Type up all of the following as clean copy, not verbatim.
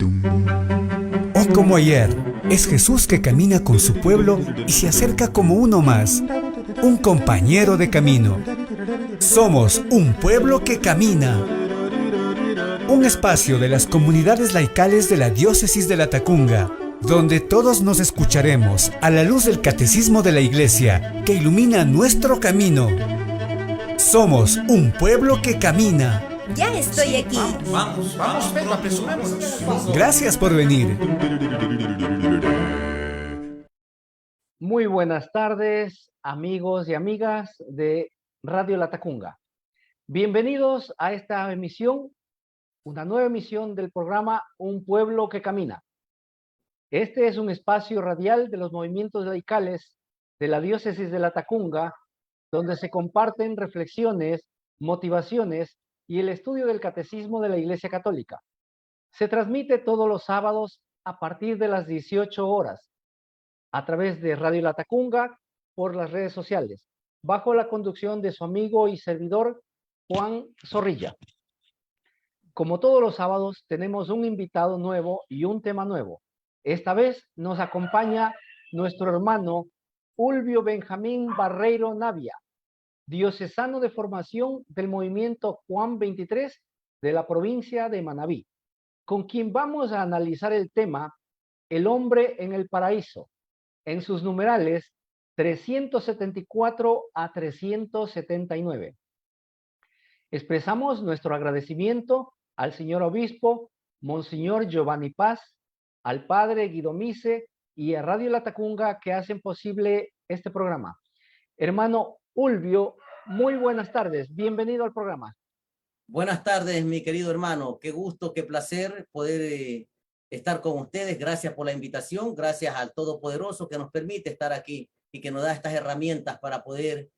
Hoy como ayer, es Jesús que camina con su pueblo y se acerca como uno más, un compañero de camino. Somos un pueblo que camina. Un espacio de las comunidades laicales de la Diócesis de La Tacunga, donde todos nos escucharemos a la luz del Catecismo de la Iglesia que ilumina nuestro camino. Somos un pueblo que camina. Ya estoy aquí. Vamos, Pepa, presumámonos. Gracias por venir. Muy buenas tardes, amigos y amigas de Radio La Tacunga. Bienvenidos a esta emisión, una nueva emisión del programa Un Pueblo que Camina. Este es un espacio radial de los movimientos laicales de la Diócesis de La Tacunga, donde se comparten reflexiones, motivaciones y el estudio del Catecismo de la Iglesia Católica. Se transmite todos los sábados a partir de las 18 horas a través de Radio La Tacunga por las redes sociales, bajo la conducción de su amigo y servidor Juan Zorrilla. Como todos los sábados, tenemos un invitado nuevo y un tema nuevo. Esta vez nos acompaña nuestro hermano Ulvio Benjamín Barreiro Navia, diocesano de formación del movimiento Juan 23 de la provincia de Manabí, con quien vamos a analizar el tema El hombre en el paraíso, en sus numerales 374 a 379. Expresamos nuestro agradecimiento al señor obispo, Monseñor Giovanni Paz, al padre Guido Mise y a Radio La Tacunga que hacen posible este programa. Hermano Ulvio, muy buenas tardes, bienvenido al programa. Buenas tardes, mi querido hermano, qué gusto, qué placer poder estar con ustedes. Gracias por la invitación, gracias al Todopoderoso que nos permite estar aquí y que nos da estas herramientas para poder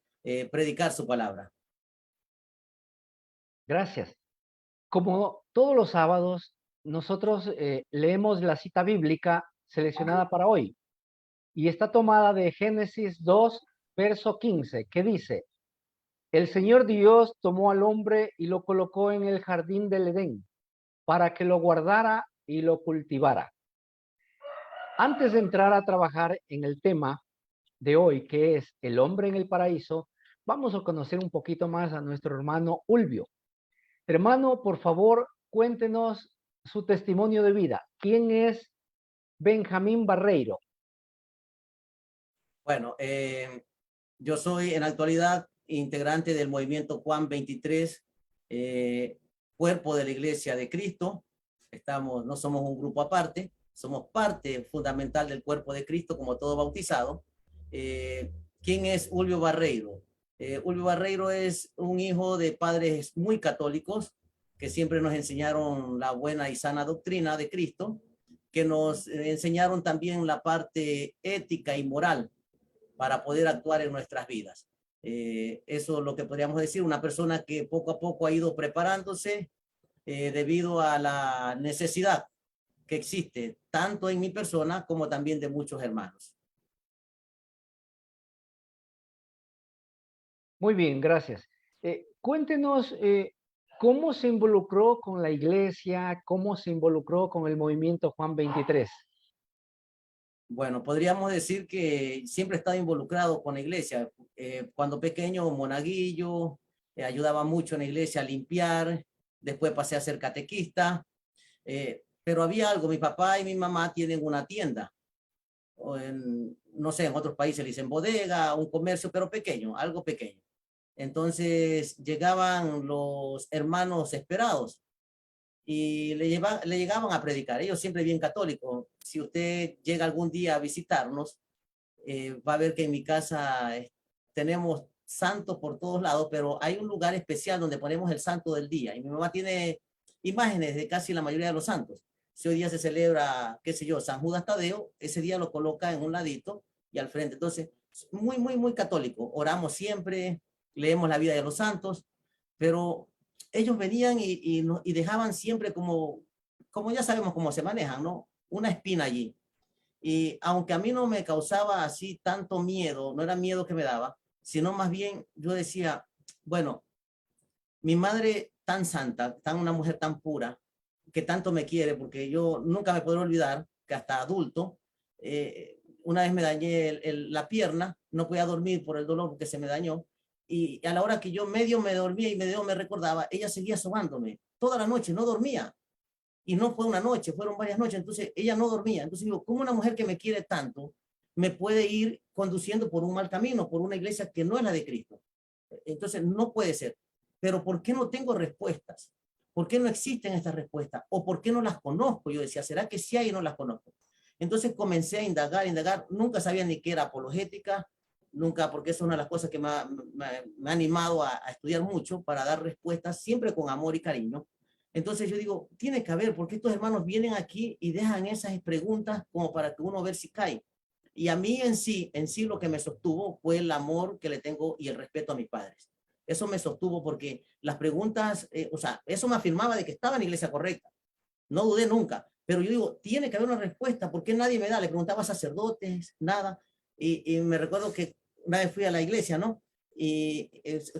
predicar su palabra. Gracias. Como todos los sábados, nosotros leemos la cita bíblica seleccionada para hoy y está tomada de Génesis 2, verso 15, que dice: El Señor Dios tomó al hombre y lo colocó en el jardín del Edén para que lo guardara y lo cultivara. Antes de entrar a trabajar en el tema de hoy, que es el hombre en el paraíso, vamos a conocer un poquito más a nuestro hermano Ulvio. Hermano, por favor, cuéntenos su testimonio de vida. ¿Quién es Benjamín Barreiro? Bueno, yo soy en la actualidad integrante del movimiento Juan 23, cuerpo de la Iglesia de Cristo. No somos un grupo aparte, somos parte fundamental del cuerpo de Cristo, como todo bautizado. ¿Quién es Ulvio Barreiro? Ulvio Barreiro es un hijo de padres muy católicos que siempre nos enseñaron la buena y sana doctrina de Cristo, que nos enseñaron también la parte ética y moral para poder actuar en nuestras vidas. Eso es lo que podríamos decir, una persona que poco a poco ha ido preparándose debido a la necesidad que existe tanto en mi persona como también de muchos hermanos. Muy bien, gracias. Cuéntenos cómo se involucró con la iglesia, cómo se involucró con el movimiento Juan 23. Bueno, podríamos decir que siempre he estado involucrado con la iglesia. Cuando pequeño, monaguillo, ayudaba mucho en la iglesia a limpiar, después pasé a ser catequista, pero había algo, mi papá y mi mamá tienen una tienda, o no sé, en otros países le dicen bodega, un comercio, pero pequeño, algo pequeño. Entonces llegaban los hermanos esperados y le llegaban a predicar. Ellos siempre bien católicos. Si usted llega algún día a visitarnos, va a ver que en mi casa tenemos santos por todos lados, pero hay un lugar especial donde ponemos el santo del día. Y mi mamá tiene imágenes de casi la mayoría de los santos. Si hoy día se celebra, qué sé yo, San Judas Tadeo, ese día lo coloca en un ladito y al frente. Entonces, muy, muy, muy católico. Oramos siempre, leemos la vida de los santos, pero ellos venían y dejaban siempre como ya sabemos cómo se manejan, ¿no? Una espina allí. Y aunque a mí no me causaba así tanto miedo, no era miedo que me daba, sino más bien yo decía, bueno, mi madre tan santa, una mujer tan pura, que tanto me quiere, porque yo nunca me podré olvidar que hasta adulto, una vez me dañé la pierna, no podía dormir por el dolor porque se me dañó, y a la hora que yo medio me dormía y medio me recordaba, ella seguía sobándome toda la noche, no dormía. Y no fue una noche, fueron varias noches, entonces ella no dormía. Entonces digo, ¿cómo una mujer que me quiere tanto me puede ir conduciendo por un mal camino, por una iglesia que no es la de Cristo? Entonces no puede ser. Pero ¿por qué no tengo respuestas? ¿Por qué no existen estas respuestas? ¿O por qué no las conozco? Yo decía, ¿será que sí hay y no las conozco? Entonces comencé a indagar. Nunca sabía ni qué era apologética, nunca, porque es una de las cosas que me ha animado a estudiar mucho para dar respuestas siempre con amor y cariño. Entonces yo digo, tiene que haber, porque estos hermanos vienen aquí y dejan esas preguntas como para que uno vea si cae. Y a mí en sí lo que me sostuvo fue el amor que le tengo y el respeto a mis padres. Eso me sostuvo porque las preguntas, o sea, eso me afirmaba de que estaba en la iglesia correcta. No dudé nunca. Pero yo digo, tiene que haber una respuesta. ¿Por qué nadie me da? Le preguntaba a sacerdotes, nada. Y me recuerdo que una vez fui a la iglesia, ¿no? Y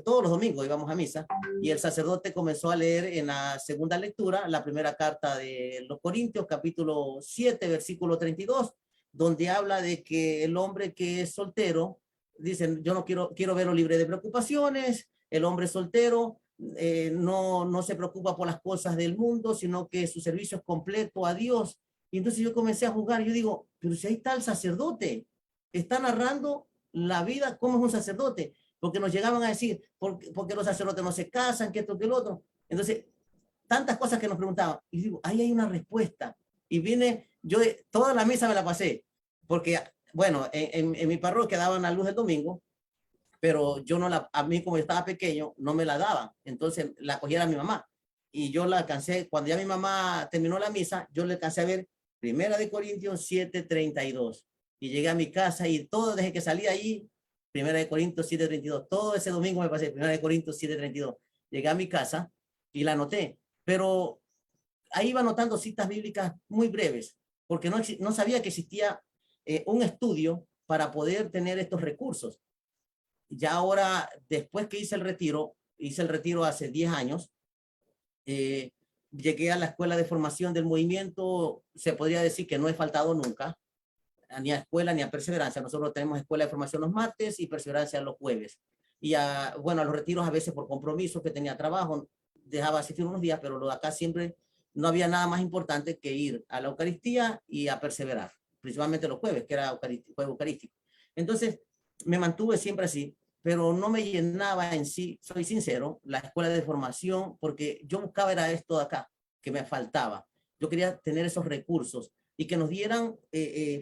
todos los domingos íbamos a misa y el sacerdote comenzó a leer en la segunda lectura la primera carta de los Corintios, capítulo 7, versículo 32, donde habla de que el hombre que es soltero, dicen, yo no quiero verlo libre de preocupaciones, el hombre soltero no se preocupa por las cosas del mundo, sino que su servicio es completo a Dios. Y entonces yo comencé a jugar, yo digo, pero si ahí está el sacerdote, está narrando la vida, cómo es un sacerdote, porque nos llegaban a decir, porque los sacerdotes no se casan, que esto, que el otro. Entonces, tantas cosas que nos preguntaban. Y digo, ahí hay una respuesta. Y viene, yo toda la misa me la pasé, porque, bueno, en mi parroquia daban la luz el domingo, pero yo no a mí como yo estaba pequeño, no me la daban. Entonces, la cogía a mi mamá. Y yo la alcancé, cuando ya mi mamá terminó la misa, yo le alcancé a ver Primera de Corintios 7:32. Y llegué a mi casa y todo desde que salí ahí, Primera de Corintios 7:32, todo ese domingo me pasé, Primera de Corintios 7:32. Llegué a mi casa y la anoté, pero ahí iba anotando citas bíblicas muy breves, porque no sabía que existía un estudio para poder tener estos recursos. Ya ahora, después que hice el retiro hace 10 años, llegué a la escuela de formación del movimiento, se podría decir que no he faltado nunca, ni a escuela ni a perseverancia. Nosotros tenemos escuela de formación los martes y perseverancia los jueves. Y bueno, a los retiros a veces por compromiso que tenía trabajo, dejaba asistir unos días, pero lo de acá siempre no había nada más importante que ir a la Eucaristía y a perseverar, principalmente los jueves, que era jueves eucarístico. Entonces, me mantuve siempre así, pero no me llenaba en sí, soy sincero, la escuela de formación, porque yo buscaba era esto de acá, que me faltaba. Yo quería tener esos recursos y que nos dieran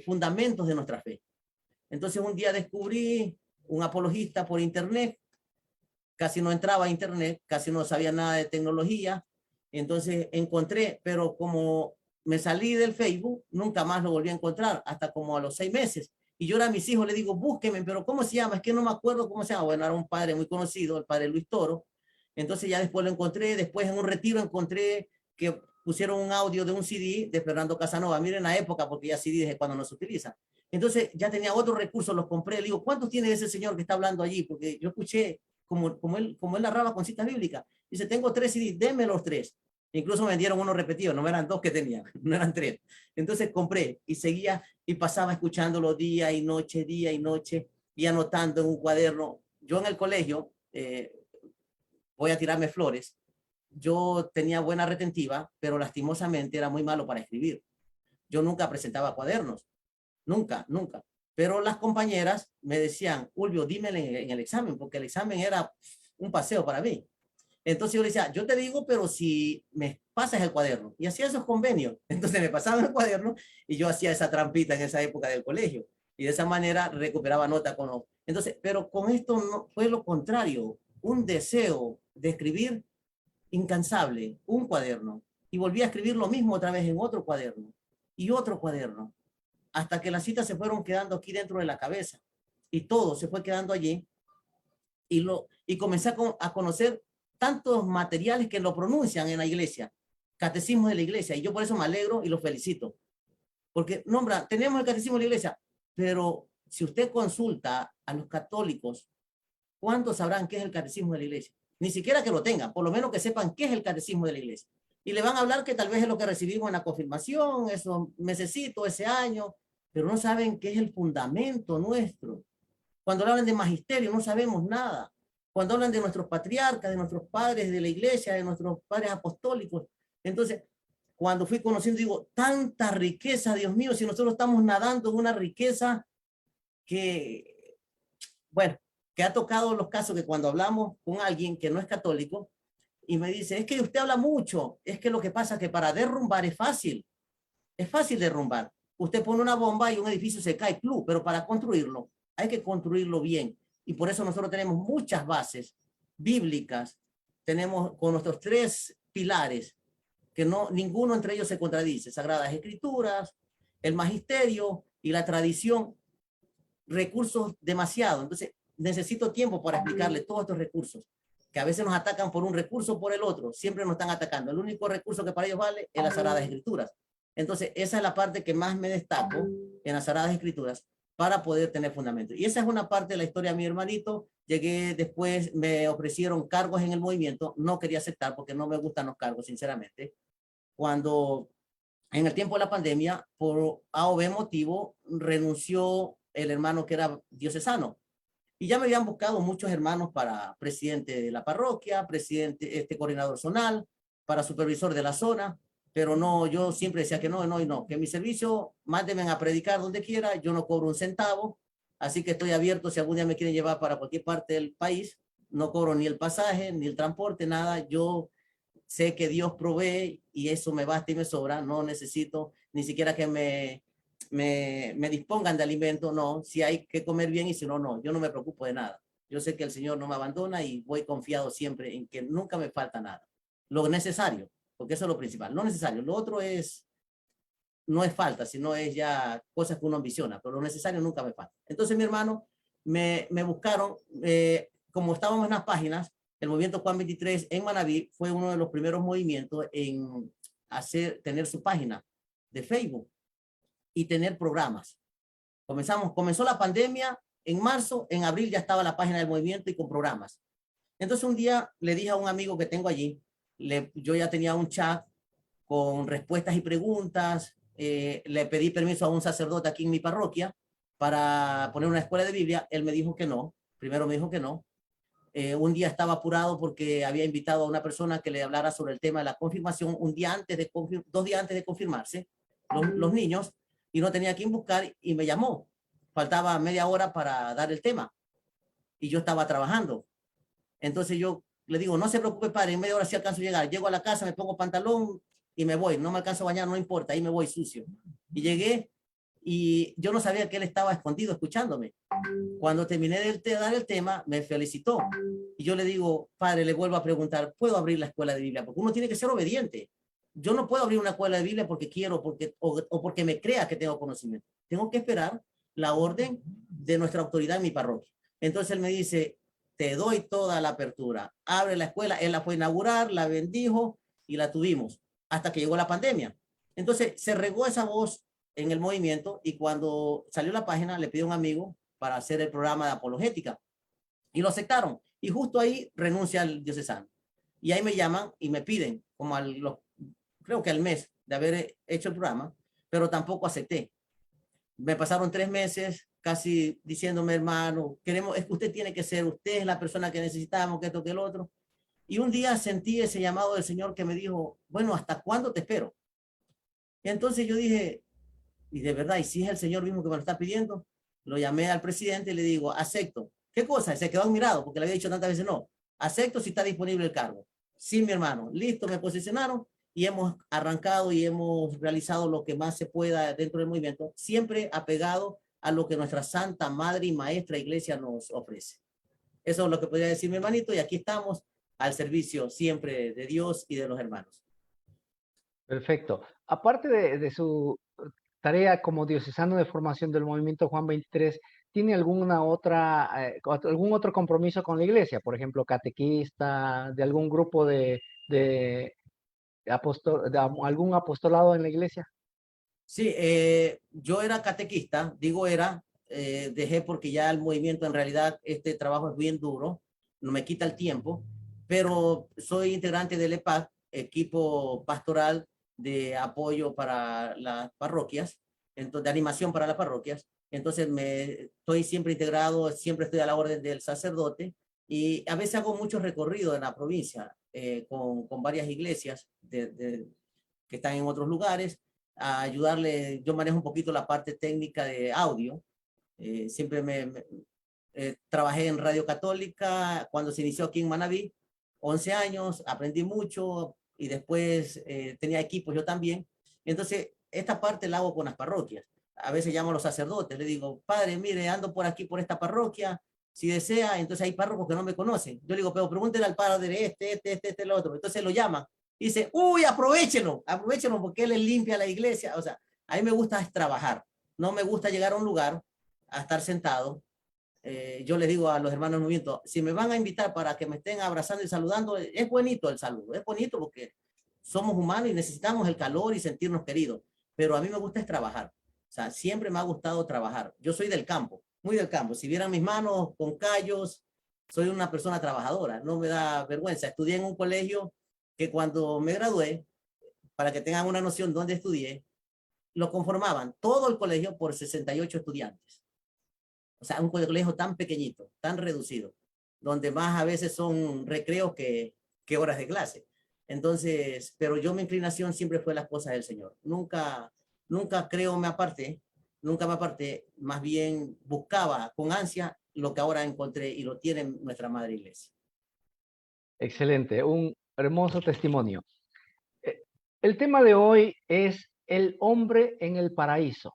fundamentos de nuestra fe. Entonces un día descubrí un apologista por internet, casi no entraba a internet, casi no sabía nada de tecnología, entonces encontré, pero como me salí del Facebook, nunca más lo volví a encontrar, hasta como a los 6 meses. Y yo a mis hijos le digo, búsquenme, pero ¿cómo se llama? Es que no me acuerdo cómo se llama. Bueno, era un padre muy conocido, el padre Luis Toro. Entonces ya después lo encontré, después en un retiro encontré que pusieron un audio de un CD de Fernando Casanova. Miren la época, porque ya CD desde cuando no se utiliza. Entonces ya tenía otros recursos, los compré. Le digo, ¿cuántos tiene ese señor que está hablando allí? Porque yo escuché como él narraba con citas bíblicas. Dice, tengo 3 CDs, denme los 3. Incluso me vendieron unos repetidos, no eran 2 que tenía, no eran 3. Entonces compré y seguía y pasaba escuchándolo día y noche y anotando en un cuaderno. Yo en el colegio, voy a tirarme flores, yo tenía buena retentiva, pero lastimosamente era muy malo para escribir. Yo nunca presentaba cuadernos, nunca. Pero las compañeras me decían, Ulvio, dímelo en el examen, porque el examen era un paseo para mí. Entonces yo le decía, yo te digo, pero si me pasas el cuaderno. Y hacía esos convenios. Entonces me pasaban el cuaderno y yo hacía esa trampita en esa época del colegio. Y de esa manera recuperaba nota con los... Entonces, pero con esto no, fue lo contrario. Un deseo de escribir incansable, un cuaderno. Y volví a escribir lo mismo otra vez en otro cuaderno. Y otro cuaderno. Hasta que las citas se fueron quedando aquí dentro de la cabeza. Y todo se fue quedando allí. Y comencé a conocer tantos materiales que lo pronuncian en la iglesia, catecismo de la iglesia, y yo por eso me alegro y los felicito, porque nombra, tenemos el catecismo de la iglesia, pero si usted consulta a los católicos, ¿cuántos sabrán qué es el catecismo de la iglesia? Ni siquiera que lo tengan, por lo menos que sepan qué es el catecismo de la iglesia. Y le van a hablar que tal vez es lo que recibimos en la confirmación, esos mesecitos, ese año, pero no saben qué es el fundamento nuestro. Cuando hablan de magisterio no sabemos nada. Cuando hablan de nuestros patriarcas, de nuestros padres de la iglesia, de nuestros padres apostólicos. Entonces, cuando fui conociendo, digo, tanta riqueza, Dios mío, si nosotros estamos nadando en una riqueza que, bueno, que ha tocado los casos que cuando hablamos con alguien que no es católico y me dice, es que usted habla mucho, es que lo que pasa es que para derrumbar es fácil derrumbar. Usted pone una bomba y un edificio se cae, club, pero para construirlo hay que construirlo bien. Y por eso nosotros tenemos muchas bases bíblicas, tenemos con nuestros 3 pilares, que no, ninguno entre ellos se contradice, Sagradas Escrituras, el magisterio y la tradición, recursos demasiado. Entonces, necesito tiempo para explicarle todos estos recursos, que a veces nos atacan por un recurso o por el otro, siempre nos están atacando. El único recurso que para ellos vale es las Sagradas Escrituras. Entonces, esa es la parte que más me destaco en las Sagradas Escrituras para poder tener fundamento. Y esa es una parte de la historia de mi hermanito. Llegué después, me ofrecieron cargos en el movimiento, no quería aceptar porque no me gustan los cargos, sinceramente. Cuando en el tiempo de la pandemia, por A o B motivo, renunció el hermano que era diocesano. Y ya me habían buscado muchos hermanos para presidente de la parroquia, presidente, coordinador zonal, para supervisor de la zona, pero no, yo siempre decía que no, no y no, que mi servicio, mándenme a predicar donde quiera, yo no cobro un centavo, así que estoy abierto si algún día me quieren llevar para cualquier parte del país, no cobro ni el pasaje, ni el transporte, nada, yo sé que Dios provee y eso me basta y me sobra, no necesito ni siquiera que me dispongan de alimento, no, si hay que comer bien y si no, no, yo no me preocupo de nada. Yo sé que el Señor no me abandona y voy confiado siempre en que nunca me falta nada. Lo necesario, porque eso es lo principal, lo necesario. Lo otro es, no es falta, sino es ya cosas que uno ambiciona, pero lo necesario nunca me falta. Entonces mi hermano me buscaron, como estábamos en las páginas, el movimiento Juan 23 en Manaví fue uno de los primeros movimientos en tener su página de Facebook y tener programas. Comenzó la pandemia en marzo, en abril ya estaba la página del movimiento y con programas. Entonces un día le dije a un amigo que tengo allí, yo ya tenía un chat con respuestas y preguntas, le pedí permiso a un sacerdote aquí en mi parroquia para poner una escuela de Biblia, él me dijo que no, primero me dijo que no. Un día estaba apurado porque había invitado a una persona que le hablara sobre el tema de la confirmación 2 días antes de confirmarse, los niños, y no tenía quien buscar y me llamó. Faltaba media hora para dar el tema y yo estaba trabajando. Entonces yo le digo, no se preocupe, padre, en media hora sí alcanzo a llegar. Llego a la casa, me pongo pantalón y me voy. No me alcanzo a bañar, no importa, ahí me voy sucio. Y llegué y yo no sabía que él estaba escondido escuchándome. Cuando terminé de dar el tema, me felicitó. Y yo le digo, padre, le vuelvo a preguntar, ¿puedo abrir la escuela de Biblia? Porque uno tiene que ser obediente. Yo no puedo abrir una escuela de Biblia porque quiero o porque me crea que tengo conocimiento. Tengo que esperar la orden de nuestra autoridad en mi parroquia. Entonces él me dice, te doy toda la apertura. Abre la escuela. Él la fue a inaugurar, la bendijo y la tuvimos hasta que llegó la pandemia. Entonces se regó esa voz en el movimiento y cuando salió la página le pidió a un amigo para hacer el programa de apologética y lo aceptaron. Y justo ahí renuncia al diocesano. Y ahí me llaman y me piden, como creo que al mes de haber hecho el programa, pero tampoco acepté. Me pasaron 3 meses casi diciéndome, hermano, es que usted tiene que ser, usted es la persona que necesitamos, que esto, que el otro. Y un día sentí ese llamado del Señor que me dijo, bueno, ¿hasta cuándo te espero? Y entonces yo dije, y de verdad, y si es el Señor mismo que me lo está pidiendo, lo llamé al presidente y le digo, acepto. ¿Qué cosa? Se quedó admirado porque le había dicho tantas veces no. Acepto si está disponible el cargo. Sí, mi hermano. Listo, me posicionaron y hemos arrancado y hemos realizado lo que más se pueda dentro del movimiento, siempre apegado a lo que nuestra Santa Madre y Maestra Iglesia nos ofrece. Eso es lo que podría decir mi hermanito y aquí estamos al servicio siempre de Dios y de los hermanos. Perfecto. Aparte de su tarea como diocesano de formación del movimiento Juan 23, ¿tiene algún otro compromiso con la iglesia? Por ejemplo, catequista, de algún grupo de algún apostolado en la iglesia. Sí, yo era catequista, digo dejé porque ya el movimiento en realidad, este trabajo es bien duro, no me quita el tiempo, pero soy integrante del EPAC equipo pastoral de apoyo para las parroquias, entonces, de animación para las parroquias. Entonces estoy siempre integrado, siempre estoy a la orden del sacerdote y a veces hago muchos recorridos en la provincia con varias iglesias que están en otros lugares, a ayudarle. Yo manejo un poquito la parte técnica de audio. Siempre trabajé en Radio Católica cuando se inició aquí en Manabí, 11 años, aprendí mucho y después tenía equipos yo también. Entonces, esta parte la hago con las parroquias. A veces llamo a los sacerdotes, le digo, padre, mire, ando por aquí, por esta parroquia, si desea. Entonces hay párrocos que no me conocen. Yo le digo, pero pregúntele al padre el otro. Entonces lo llaman. Dice, uy, aprovechenlo porque él les limpia la iglesia. O sea, a mí me gusta es trabajar. No me gusta llegar a un lugar a estar sentado. Yo les digo a los hermanos del movimiento, si me van a invitar para que me estén abrazando y saludando, es bonito el saludo, es bonito porque somos humanos y necesitamos el calor y sentirnos queridos, pero a mí me gusta es trabajar. O sea, siempre me ha gustado trabajar. Yo soy del campo, muy del campo. Si vieran mis manos con callos, soy una persona trabajadora, no me da vergüenza. Estudié en un colegio que cuando me gradué, para que tengan una noción dónde estudié, lo conformaban todo el colegio por 68 estudiantes. O sea, un colegio tan pequeñito, tan reducido, donde más a veces son recreos que horas de clase. Entonces, pero yo mi inclinación siempre fue las cosas del Señor. Nunca me aparté, más bien buscaba con ansia lo que ahora encontré y lo tiene nuestra Madre Iglesia. Excelente, un hermoso testimonio. El tema de hoy es el hombre en el paraíso.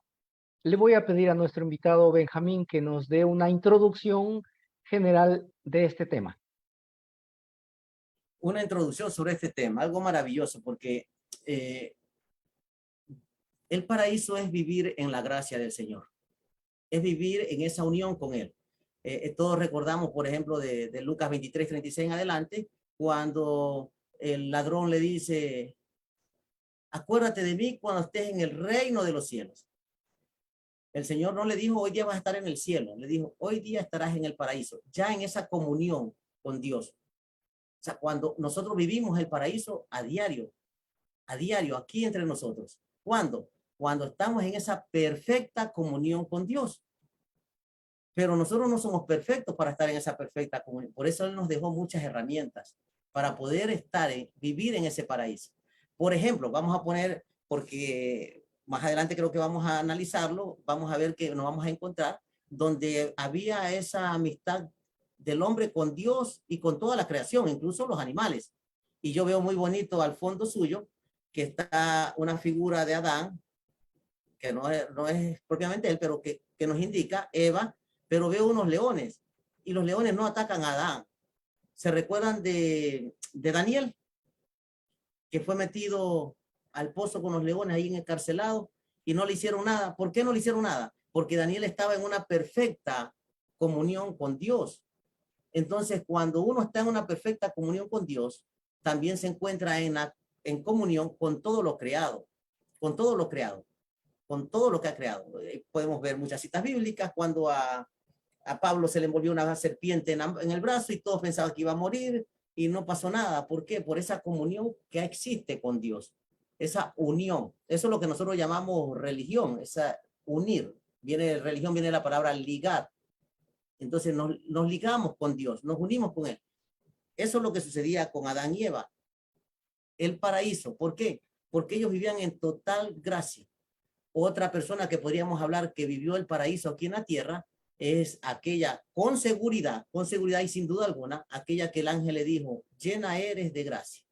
Le voy a pedir a nuestro invitado Benjamín que nos dé una introducción general de este tema. Una introducción sobre este tema, algo maravilloso, porque el paraíso es vivir en la gracia del Señor, es vivir en esa unión con Él. Todos recordamos, por ejemplo, de Lucas 23:36 en adelante, cuando el ladrón le dice, acuérdate de mí cuando estés en el reino de los cielos. El Señor no le dijo, hoy día vas a estar en el cielo. Le dijo, hoy día estarás en el paraíso, ya en esa comunión con Dios. O sea, cuando nosotros vivimos el paraíso a diario, aquí entre nosotros. ¿Cuándo? Cuando estamos en esa perfecta comunión con Dios. Pero nosotros no somos perfectos para estar en esa perfecta comunión. Por eso Él nos dejó muchas herramientas para poder vivir en ese paraíso. Por ejemplo, vamos a poner, porque más adelante creo que vamos a analizarlo, vamos a ver que nos vamos a encontrar donde había esa amistad del hombre con Dios y con toda la creación, incluso los animales. Y yo veo muy bonito al fondo suyo que está una figura de Adán, que no es propiamente él, pero que nos indica Eva, pero veo unos leones y los leones no atacan a Adán. ¿Se recuerdan de Daniel? Que fue metido al pozo con los leones ahí encarcelado y no le hicieron nada. ¿Por qué no le hicieron nada? Porque Daniel estaba en una perfecta comunión con Dios. Entonces, cuando uno está en una perfecta comunión con Dios, también se encuentra en comunión con todo lo creado, con todo lo que ha creado. Podemos ver muchas citas bíblicas cuando a Pablo se le envolvió una serpiente en el brazo y todos pensaban que iba a morir y no pasó nada. ¿Por qué? Por esa comunión que existe con Dios, esa unión. Eso es lo que nosotros llamamos religión, esa unir. Religión viene de la palabra ligar. Entonces nos ligamos con Dios, nos unimos con Él. Eso es lo que sucedía con Adán y Eva. El paraíso. ¿Por qué? Porque ellos vivían en total gracia. Otra persona que podríamos hablar que vivió el paraíso aquí en la tierra es aquella con seguridad y sin duda alguna, aquella que el ángel le dijo, llena eres de gracia.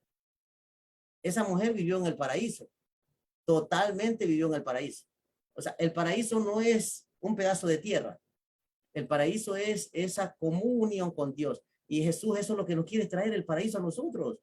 Esa mujer vivió en el paraíso. Totalmente vivió en el paraíso. O sea, el paraíso no es un pedazo de tierra. El paraíso es esa comunión con Dios. Y Jesús, eso es lo que nos quiere traer, el paraíso a nosotros.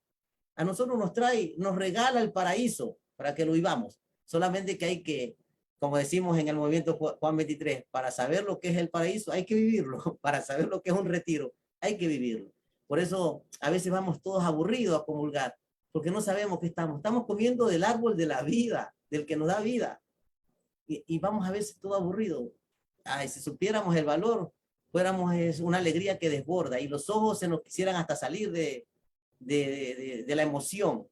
A nosotros nos regala el paraíso para que lo vivamos. Solamente que hay que, como decimos en el movimiento Juan 23, para saber lo que es el paraíso, hay que vivirlo. Para saber lo que es un retiro, hay que vivirlo. Por eso a veces vamos todos aburridos a comulgar, porque no sabemos qué estamos. Estamos comiendo del árbol de la vida, del que nos da vida. Y vamos a veces todo aburrido. Ay, si supiéramos el valor, fuéramos una alegría que desborda y los ojos se nos quisieran hasta salir de de la emoción,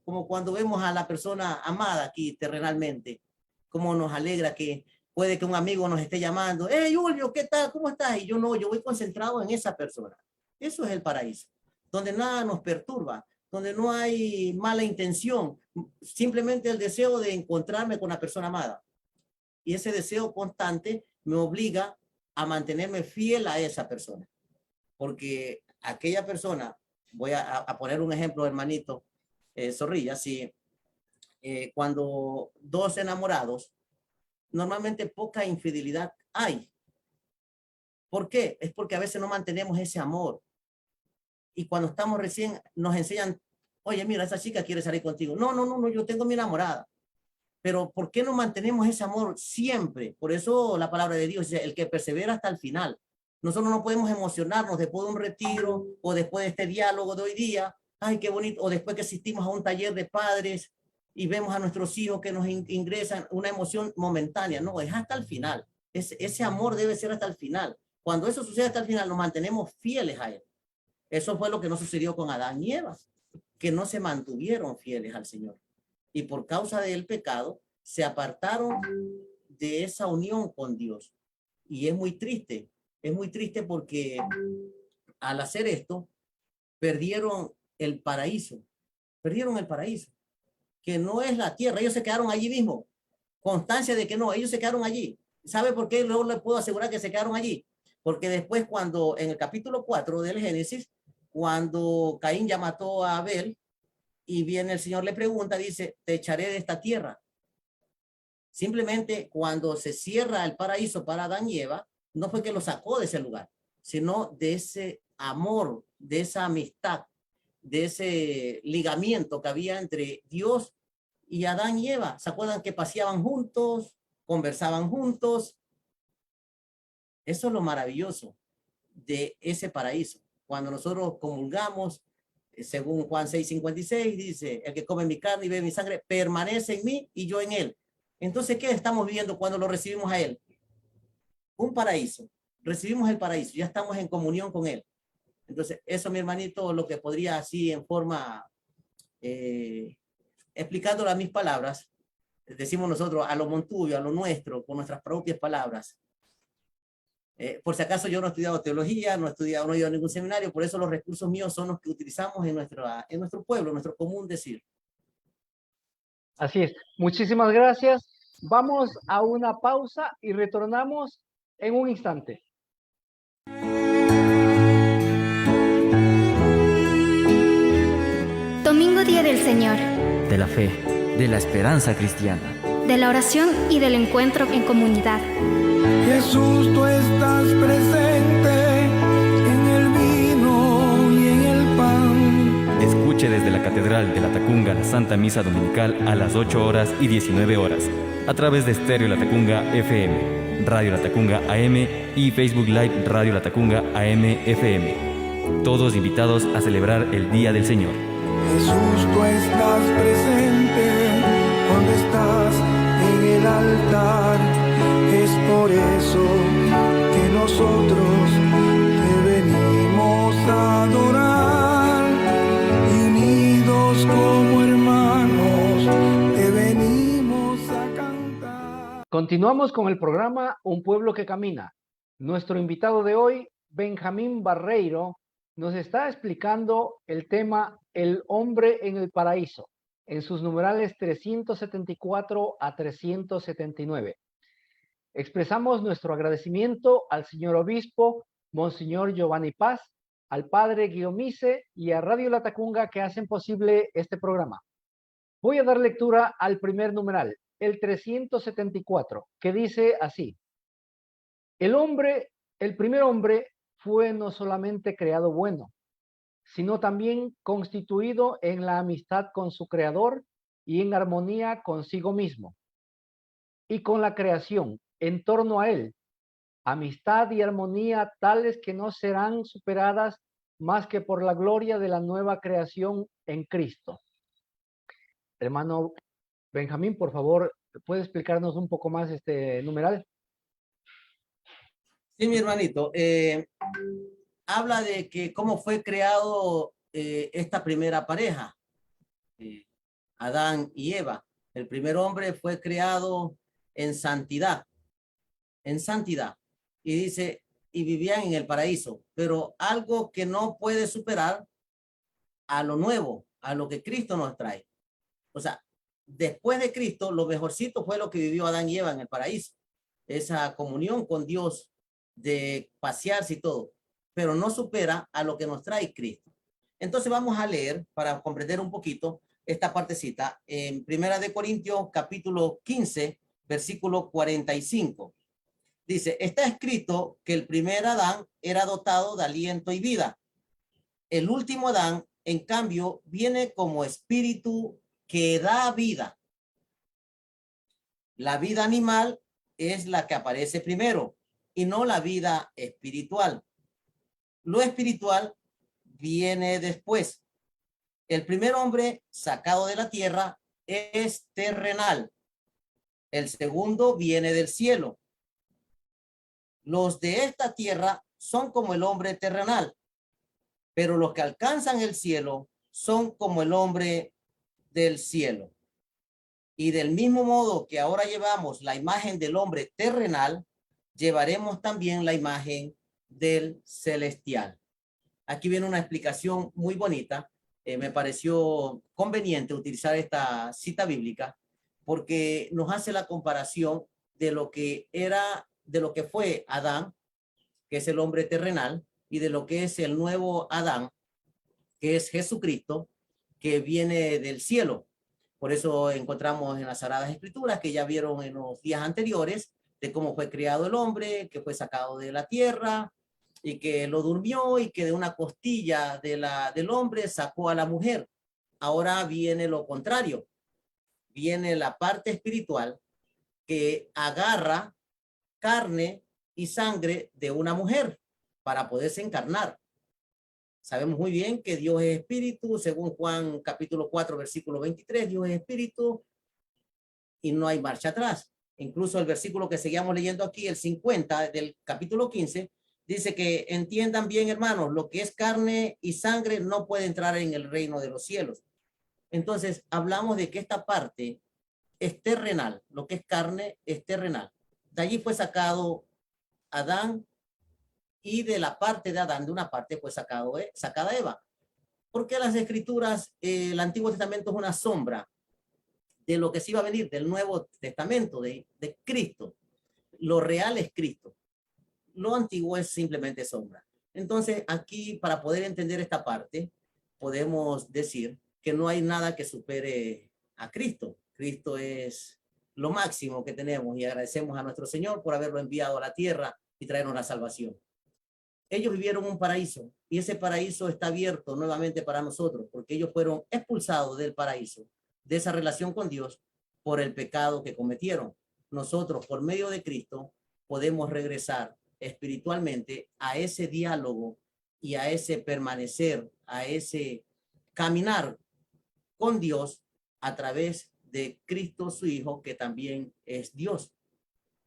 como cuando vemos a la persona amada aquí terrenalmente, cómo nos alegra que puede que un amigo nos esté llamando, hey Julio, ¿qué tal? ¿Cómo estás? Y yo no, yo voy concentrado en esa persona. Eso es el paraíso, donde nada nos perturba, donde no hay mala intención, simplemente el deseo de encontrarme con la persona amada. Y ese deseo constante me obliga a mantenerme fiel a esa persona, porque aquella persona, voy a poner un ejemplo, hermanito Zorrilla, si cuando dos enamorados, normalmente poca infidelidad hay. ¿Por qué? Es porque a veces no mantenemos ese amor. Y cuando estamos recién, nos enseñan, oye, mira, esa chica quiere salir contigo. No, yo tengo mi enamorada. Pero ¿por qué no mantenemos ese amor siempre? Por eso la palabra de Dios dice, el que persevera hasta el final. Nosotros no podemos emocionarnos después de un retiro o después de este diálogo de hoy día. Ay, qué bonito. O después que asistimos a un taller de padres y vemos a nuestros hijos que nos ingresan una emoción momentánea. No, es hasta el final. Ese amor debe ser hasta el final. Cuando eso sucede hasta el final, nos mantenemos fieles a él. Eso fue lo que no sucedió con Adán y Eva, que no se mantuvieron fieles al Señor. Y por causa del pecado, se apartaron de esa unión con Dios. Y es muy triste porque al hacer esto, perdieron el paraíso, que no es la tierra, ellos se quedaron allí mismo, constancia de que no, ellos se quedaron allí. ¿Sabe por qué? Luego le puedo asegurar que se quedaron allí, porque después cuando en el capítulo 4 del Génesis, cuando Caín ya mató a Abel, y viene el Señor le pregunta, dice, te echaré de esta tierra. Simplemente cuando se cierra el paraíso para Adán y Eva, no fue que lo sacó de ese lugar, sino de ese amor, de esa amistad, de ese ligamiento que había entre Dios y Adán y Eva. ¿Se acuerdan que paseaban juntos, conversaban juntos? Eso es lo maravilloso de ese paraíso. Cuando nosotros comulgamos, según Juan 6:56, dice, el que come mi carne y bebe mi sangre, permanece en mí y yo en él. Entonces, ¿qué estamos viviendo cuando lo recibimos a él? Un paraíso. Recibimos el paraíso, ya estamos en comunión con él. Entonces, eso, mi hermanito, lo que podría así en forma, explicándolo a mis palabras, decimos nosotros a lo montuyo, a lo nuestro, con nuestras propias palabras. Por si acaso yo no he estudiado teología, no he ido a ningún seminario, por eso los recursos míos son los que utilizamos en nuestro pueblo, en nuestro común decir. Así es. Muchísimas gracias. Vamos a una pausa y retornamos en un instante. Domingo, Día del Señor. De la fe, de la esperanza cristiana. De la oración y del encuentro en comunidad. Jesús, tú estás presente en el vino y en el pan. Escuche desde la Catedral de La Tacunga la Santa Misa Dominical a las 8 horas y 19 horas, a través de Estéreo La Tacunga FM, Radio La Tacunga AM y Facebook Live Radio La Tacunga AM FM. Todos invitados a celebrar el Día del Señor. Jesús, tú estás presente cuando estás en el altar. Es por eso que nosotros te venimos a adorar. Y unidos como hermanos te venimos a cantar. Continuamos con el programa Un Pueblo que Camina. Nuestro invitado de hoy, Benjamín Barreiro, nos está explicando el tema El hombre en el paraíso, en sus numerales 374 a 379. Expresamos nuestro agradecimiento al señor obispo, Monseñor Giovanni Paz, al padre Guiomise y a Radio La Tacunga que hacen posible este programa. Voy a dar lectura al primer numeral, el 374, que dice así: el primer hombre fue no solamente creado bueno, sino también constituido en la amistad con su creador y en armonía consigo mismo y con la creación en torno a él, amistad y armonía tales que no serán superadas más que por la gloria de la nueva creación en Cristo. Hermano Benjamín, por favor, ¿puede explicarnos un poco más este numeral? Sí, mi hermanito. Habla de que cómo fue creado esta primera pareja, Adán y Eva. El primer hombre fue creado en santidad, y dice, y vivían en el paraíso, pero algo que no puede superar a lo nuevo, a lo que Cristo nos trae. O sea, después de Cristo, lo mejorcito fue lo que vivió Adán y Eva en el paraíso, esa comunión con Dios, de pasearse y todo, pero no supera a lo que nos trae Cristo. Entonces vamos a leer, para comprender un poquito, esta partecita en Primera de Corintios, capítulo 15, versículo 45. Dice, está escrito que el primer Adán era dotado de aliento y vida. El último Adán, en cambio, viene como espíritu que da vida. La vida animal es la que aparece primero y no la vida espiritual. Lo espiritual viene después. El primer hombre sacado de la tierra es terrenal. El segundo viene del cielo. Los de esta tierra son como el hombre terrenal, pero los que alcanzan el cielo son como el hombre del cielo. Y del mismo modo que ahora llevamos la imagen del hombre terrenal, llevaremos también la imagen del celestial. Aquí viene una explicación muy bonita. Me pareció conveniente utilizar esta cita bíblica porque nos hace la comparación de lo que era, de lo que fue Adán, que es el hombre terrenal, y de lo que es el nuevo Adán, que es Jesucristo, que viene del cielo. Por eso encontramos en las Sagradas Escrituras, que ya vieron en los días anteriores, de cómo fue creado el hombre, que fue sacado de la tierra, y que lo durmió, y que de una costilla del hombre sacó a la mujer. Ahora viene lo contrario. Viene la parte espiritual que agarra carne y sangre de una mujer para poderse encarnar. Sabemos muy bien que Dios es espíritu, según Juan capítulo 4, versículo 23, Dios es espíritu y no hay marcha atrás. Incluso el versículo que seguíamos leyendo aquí, el 50 del capítulo 15, dice que entiendan bien, hermanos, lo que es carne y sangre no puede entrar en el reino de los cielos. Entonces, hablamos de que esta parte es terrenal, lo que es carne es terrenal. De allí fue sacado Adán, y de la parte de Adán, de una parte fue sacada Eva. Porque las escrituras, el Antiguo Testamento es una sombra de lo que se iba a venir, del Nuevo Testamento, de Cristo. Lo real es Cristo. Lo antiguo es simplemente sombra. Entonces, aquí, para poder entender esta parte, podemos decir que no hay nada que supere a Cristo. Cristo es lo máximo que tenemos y agradecemos a nuestro Señor por haberlo enviado a la tierra y traernos la salvación. Ellos vivieron un paraíso y ese paraíso está abierto nuevamente para nosotros porque ellos fueron expulsados del paraíso, de esa relación con Dios, por el pecado que cometieron. Nosotros, por medio de Cristo, podemos regresar espiritualmente a ese diálogo y a ese permanecer, a ese caminar con Dios a través de Cristo, su Hijo, que también es Dios.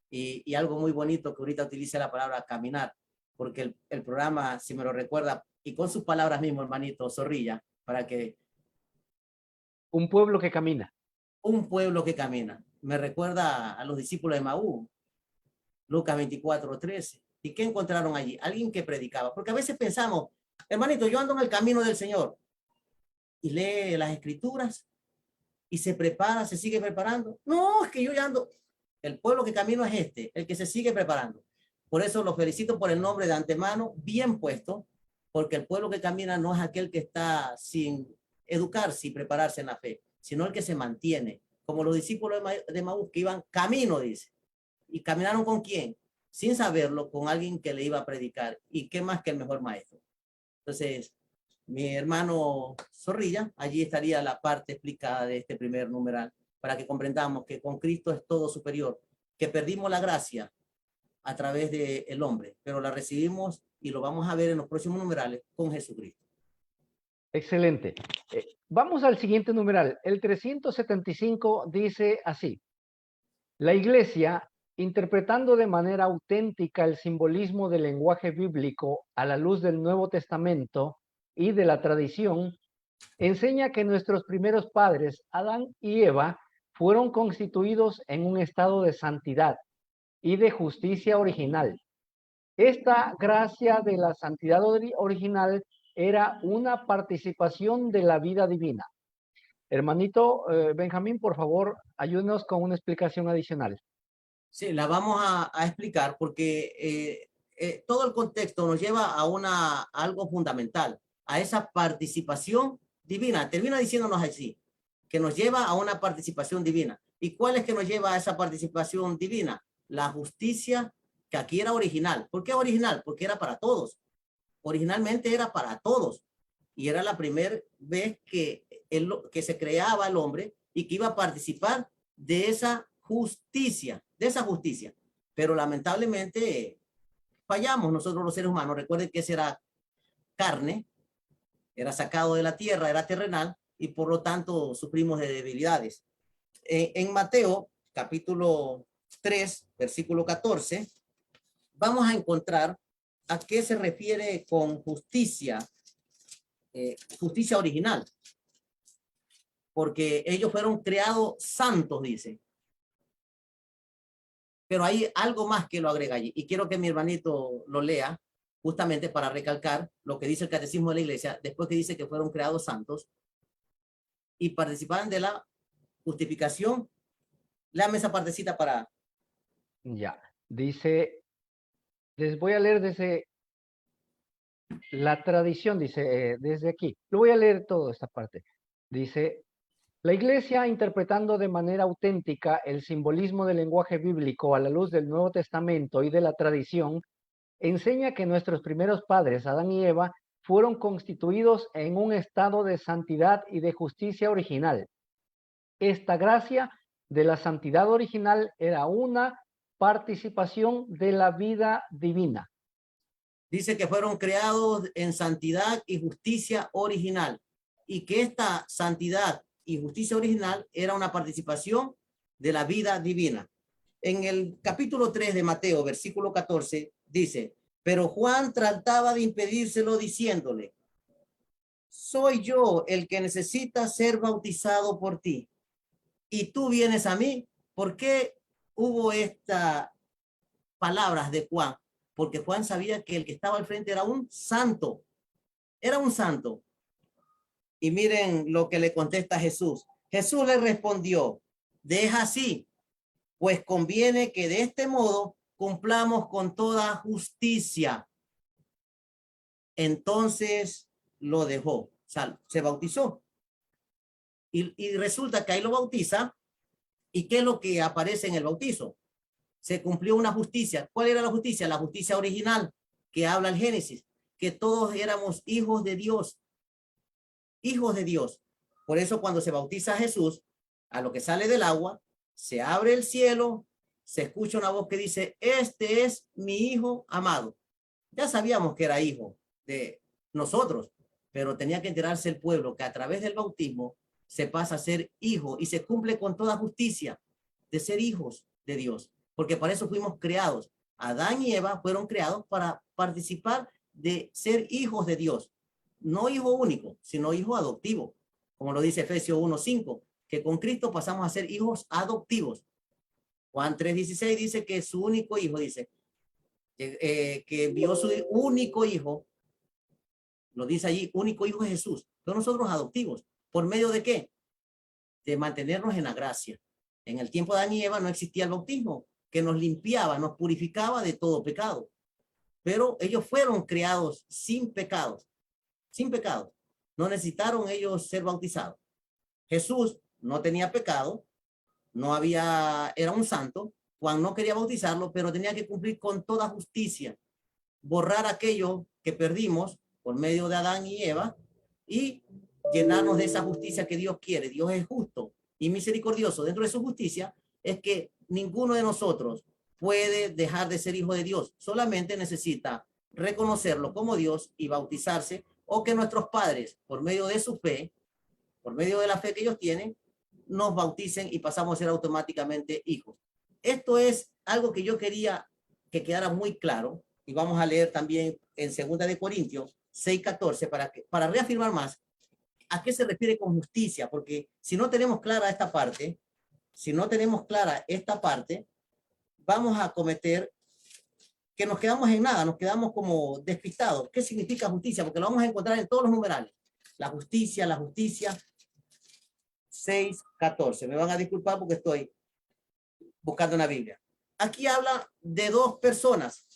Y algo muy bonito que ahorita utilice la palabra caminar, porque el programa, si me lo recuerda, y con sus palabras mismo, hermanito Zorrilla, para que... Un pueblo que camina. Un pueblo que camina. Me recuerda a los discípulos de Maú, Lucas 24:13. ¿Y qué encontraron allí? Alguien que predicaba. Porque a veces pensamos, hermanito, yo ando en el camino del Señor. Y lee las escrituras y se prepara, se sigue preparando. No, es que yo ya ando... El pueblo que camino es este, el que se sigue preparando. Por eso los felicito por el nombre de antemano, bien puesto, porque el pueblo que camina no es aquel que está sin educarse y prepararse en la fe, sino el que se mantiene, como los discípulos de Maús que iban camino, dice. ¿Y caminaron con quién? Sin saberlo, con alguien que le iba a predicar. ¿Y qué más que el mejor maestro? Entonces, mi hermano Zorrilla, allí estaría la parte explicada de este primer numeral, para que comprendamos que con Cristo es todo superior, que perdimos la gracia a través del hombre, pero la recibimos y lo vamos a ver en los próximos numerales con Jesucristo. Excelente. Vamos al siguiente numeral. El 375 dice así: la Iglesia, interpretando de manera auténtica el simbolismo del lenguaje bíblico a la luz del Nuevo Testamento, y de la tradición, enseña que nuestros primeros padres, Adán y Eva, fueron constituidos en un estado de santidad y de justicia original. Esta gracia de la santidad original era una participación de la vida divina. Hermanito Benjamín, por favor, ayúdenos con una explicación adicional. Sí, la vamos a explicar porque todo el contexto nos lleva a algo fundamental, a esa participación divina. Termina diciéndonos así, que nos lleva a una participación divina. ¿Y cuál es que nos lleva a esa participación divina? La justicia, que aquí era original. ¿Por qué original? Porque era para todos. Originalmente era para todos. Y era la primera vez que se creaba el hombre y que iba a participar de esa justicia, Pero lamentablemente fallamos nosotros los seres humanos. Recuerden que ese era carne, era sacado de la tierra, era terrenal, y por lo tanto sufrimos de debilidades. En Mateo, capítulo 3, versículo 14, vamos a encontrar a qué se refiere con justicia, justicia original. Porque ellos fueron creados santos, dice. Pero hay algo más que lo agrega allí. Y quiero que mi hermanito lo lea, justamente para recalcar lo que dice el Catecismo de la Iglesia, después que dice que fueron creados santos y participaban de la justificación. Léame esa partecita para... Ya, dice, les voy a leer desde la tradición, dice, desde aquí. Lo voy a leer toda esta parte. Dice, la Iglesia, interpretando de manera auténtica el simbolismo del lenguaje bíblico a la luz del Nuevo Testamento y de la tradición, enseña que nuestros primeros padres, Adán y Eva, fueron constituidos en un estado de santidad y de justicia original. Esta gracia de la santidad original era una participación de la vida divina. Dice que fueron creados en santidad y justicia original, y que esta santidad y justicia original era una participación de la vida divina. En el capítulo 3 de Mateo, versículo 14, dice, pero Juan trataba de impedírselo diciéndole, soy yo el que necesita ser bautizado por ti, y tú vienes a mí. ¿Por qué hubo estas palabras de Juan? Porque Juan sabía que el que estaba al frente era un santo. Era un santo. Y miren lo que le contesta Jesús. Jesús le respondió, deja así, pues conviene que de este modo cumplamos con toda justicia. Entonces lo dejó, o sea, se bautizó. Y resulta que ahí lo bautiza. ¿Y qué es lo que aparece en el bautizo? Se cumplió una justicia. ¿Cuál era la justicia? La justicia original que habla el Génesis, que todos éramos hijos de Dios. Hijos de Dios. Por eso cuando se bautiza a Jesús, a lo que sale del agua, se abre el cielo, se escucha una voz que dice, este es mi hijo amado. Ya sabíamos que era hijo de nosotros, pero tenía que enterarse el pueblo que a través del bautismo se pasa a ser hijo y se cumple con toda justicia de ser hijos de Dios, porque para eso fuimos creados. Adán y Eva fueron creados para participar de ser hijos de Dios, no hijo único, sino hijo adoptivo, como lo dice Efesios 1:5, que con Cristo pasamos a ser hijos adoptivos. Juan 3:16 dice que su único hijo, dice, que vio su único hijo, lo dice allí, único hijo de Jesús, pero nosotros adoptivos. ¿Por medio de qué? De mantenernos en la gracia. En el tiempo de Adán y Eva no existía el bautismo, que nos limpiaba, nos purificaba de todo pecado. Pero ellos fueron creados sin pecados, sin pecado. No necesitaron ellos ser bautizados. Jesús no tenía pecado, era un santo. Juan no quería bautizarlo, pero tenía que cumplir con toda justicia, borrar aquello que perdimos por medio de Adán y Eva y llenarnos de esa justicia que Dios quiere. Dios es justo y misericordioso. Dentro de su justicia es que ninguno de nosotros puede dejar de ser hijo de Dios. Solamente necesita reconocerlo como Dios y bautizarse, o que nuestros padres, por medio de su fe, por medio de la fe que ellos tienen, nos bauticen y pasamos a ser automáticamente hijos. Esto es algo que yo quería que quedara muy claro, y vamos a leer también en 2 de Corintios 6:14, para reafirmar más a qué se refiere con justicia, porque si no tenemos clara esta parte, vamos a cometer que nos quedamos en nada, nos quedamos como despistados. ¿Qué significa justicia? Porque lo vamos a encontrar en todos los numerales. La justicia, 6:14. Me van a disculpar porque estoy buscando en la Biblia. Aquí habla de dos personas,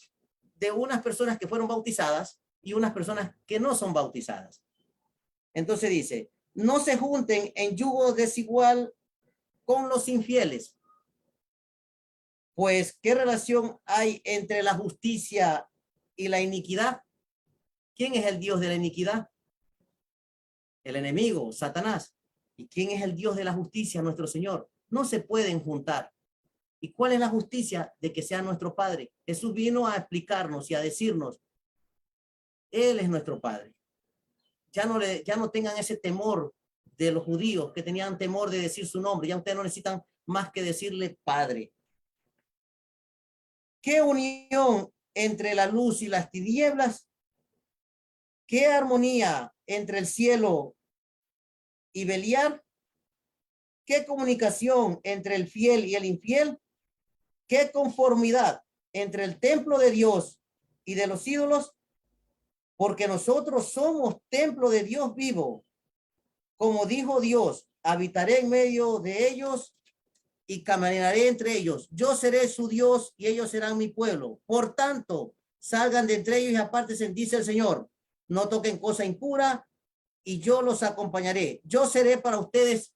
de unas personas que fueron bautizadas y unas personas que no son bautizadas. Entonces dice, no se junten en yugo desigual con los infieles. Pues, ¿qué relación hay entre la justicia y la iniquidad? ¿Quién es el Dios de la iniquidad? El enemigo, Satanás. ¿Y quién es el Dios de la justicia? Nuestro Señor. No se pueden juntar. ¿Y cuál es la justicia? De que sea nuestro Padre. Jesús vino a explicarnos y a decirnos, Él es nuestro Padre. Ya no tengan ese temor de los judíos que tenían temor de decir su nombre. Ya ustedes no necesitan más que decirle Padre. ¿Qué unión entre la luz y las tinieblas? ¿Qué armonía entre el cielo y Beliar? ¿Qué comunicación entre el fiel y el infiel? ¿Qué conformidad entre el templo de Dios y de los ídolos? Porque nosotros somos templo de Dios vivo. Como dijo Dios, habitaré en medio de ellos y caminaré entre ellos. Yo seré su Dios y ellos serán mi pueblo. Por tanto, salgan de entre ellos y apártense, dice el Señor. No toquen cosa impura y yo los acompañaré. Yo seré para ustedes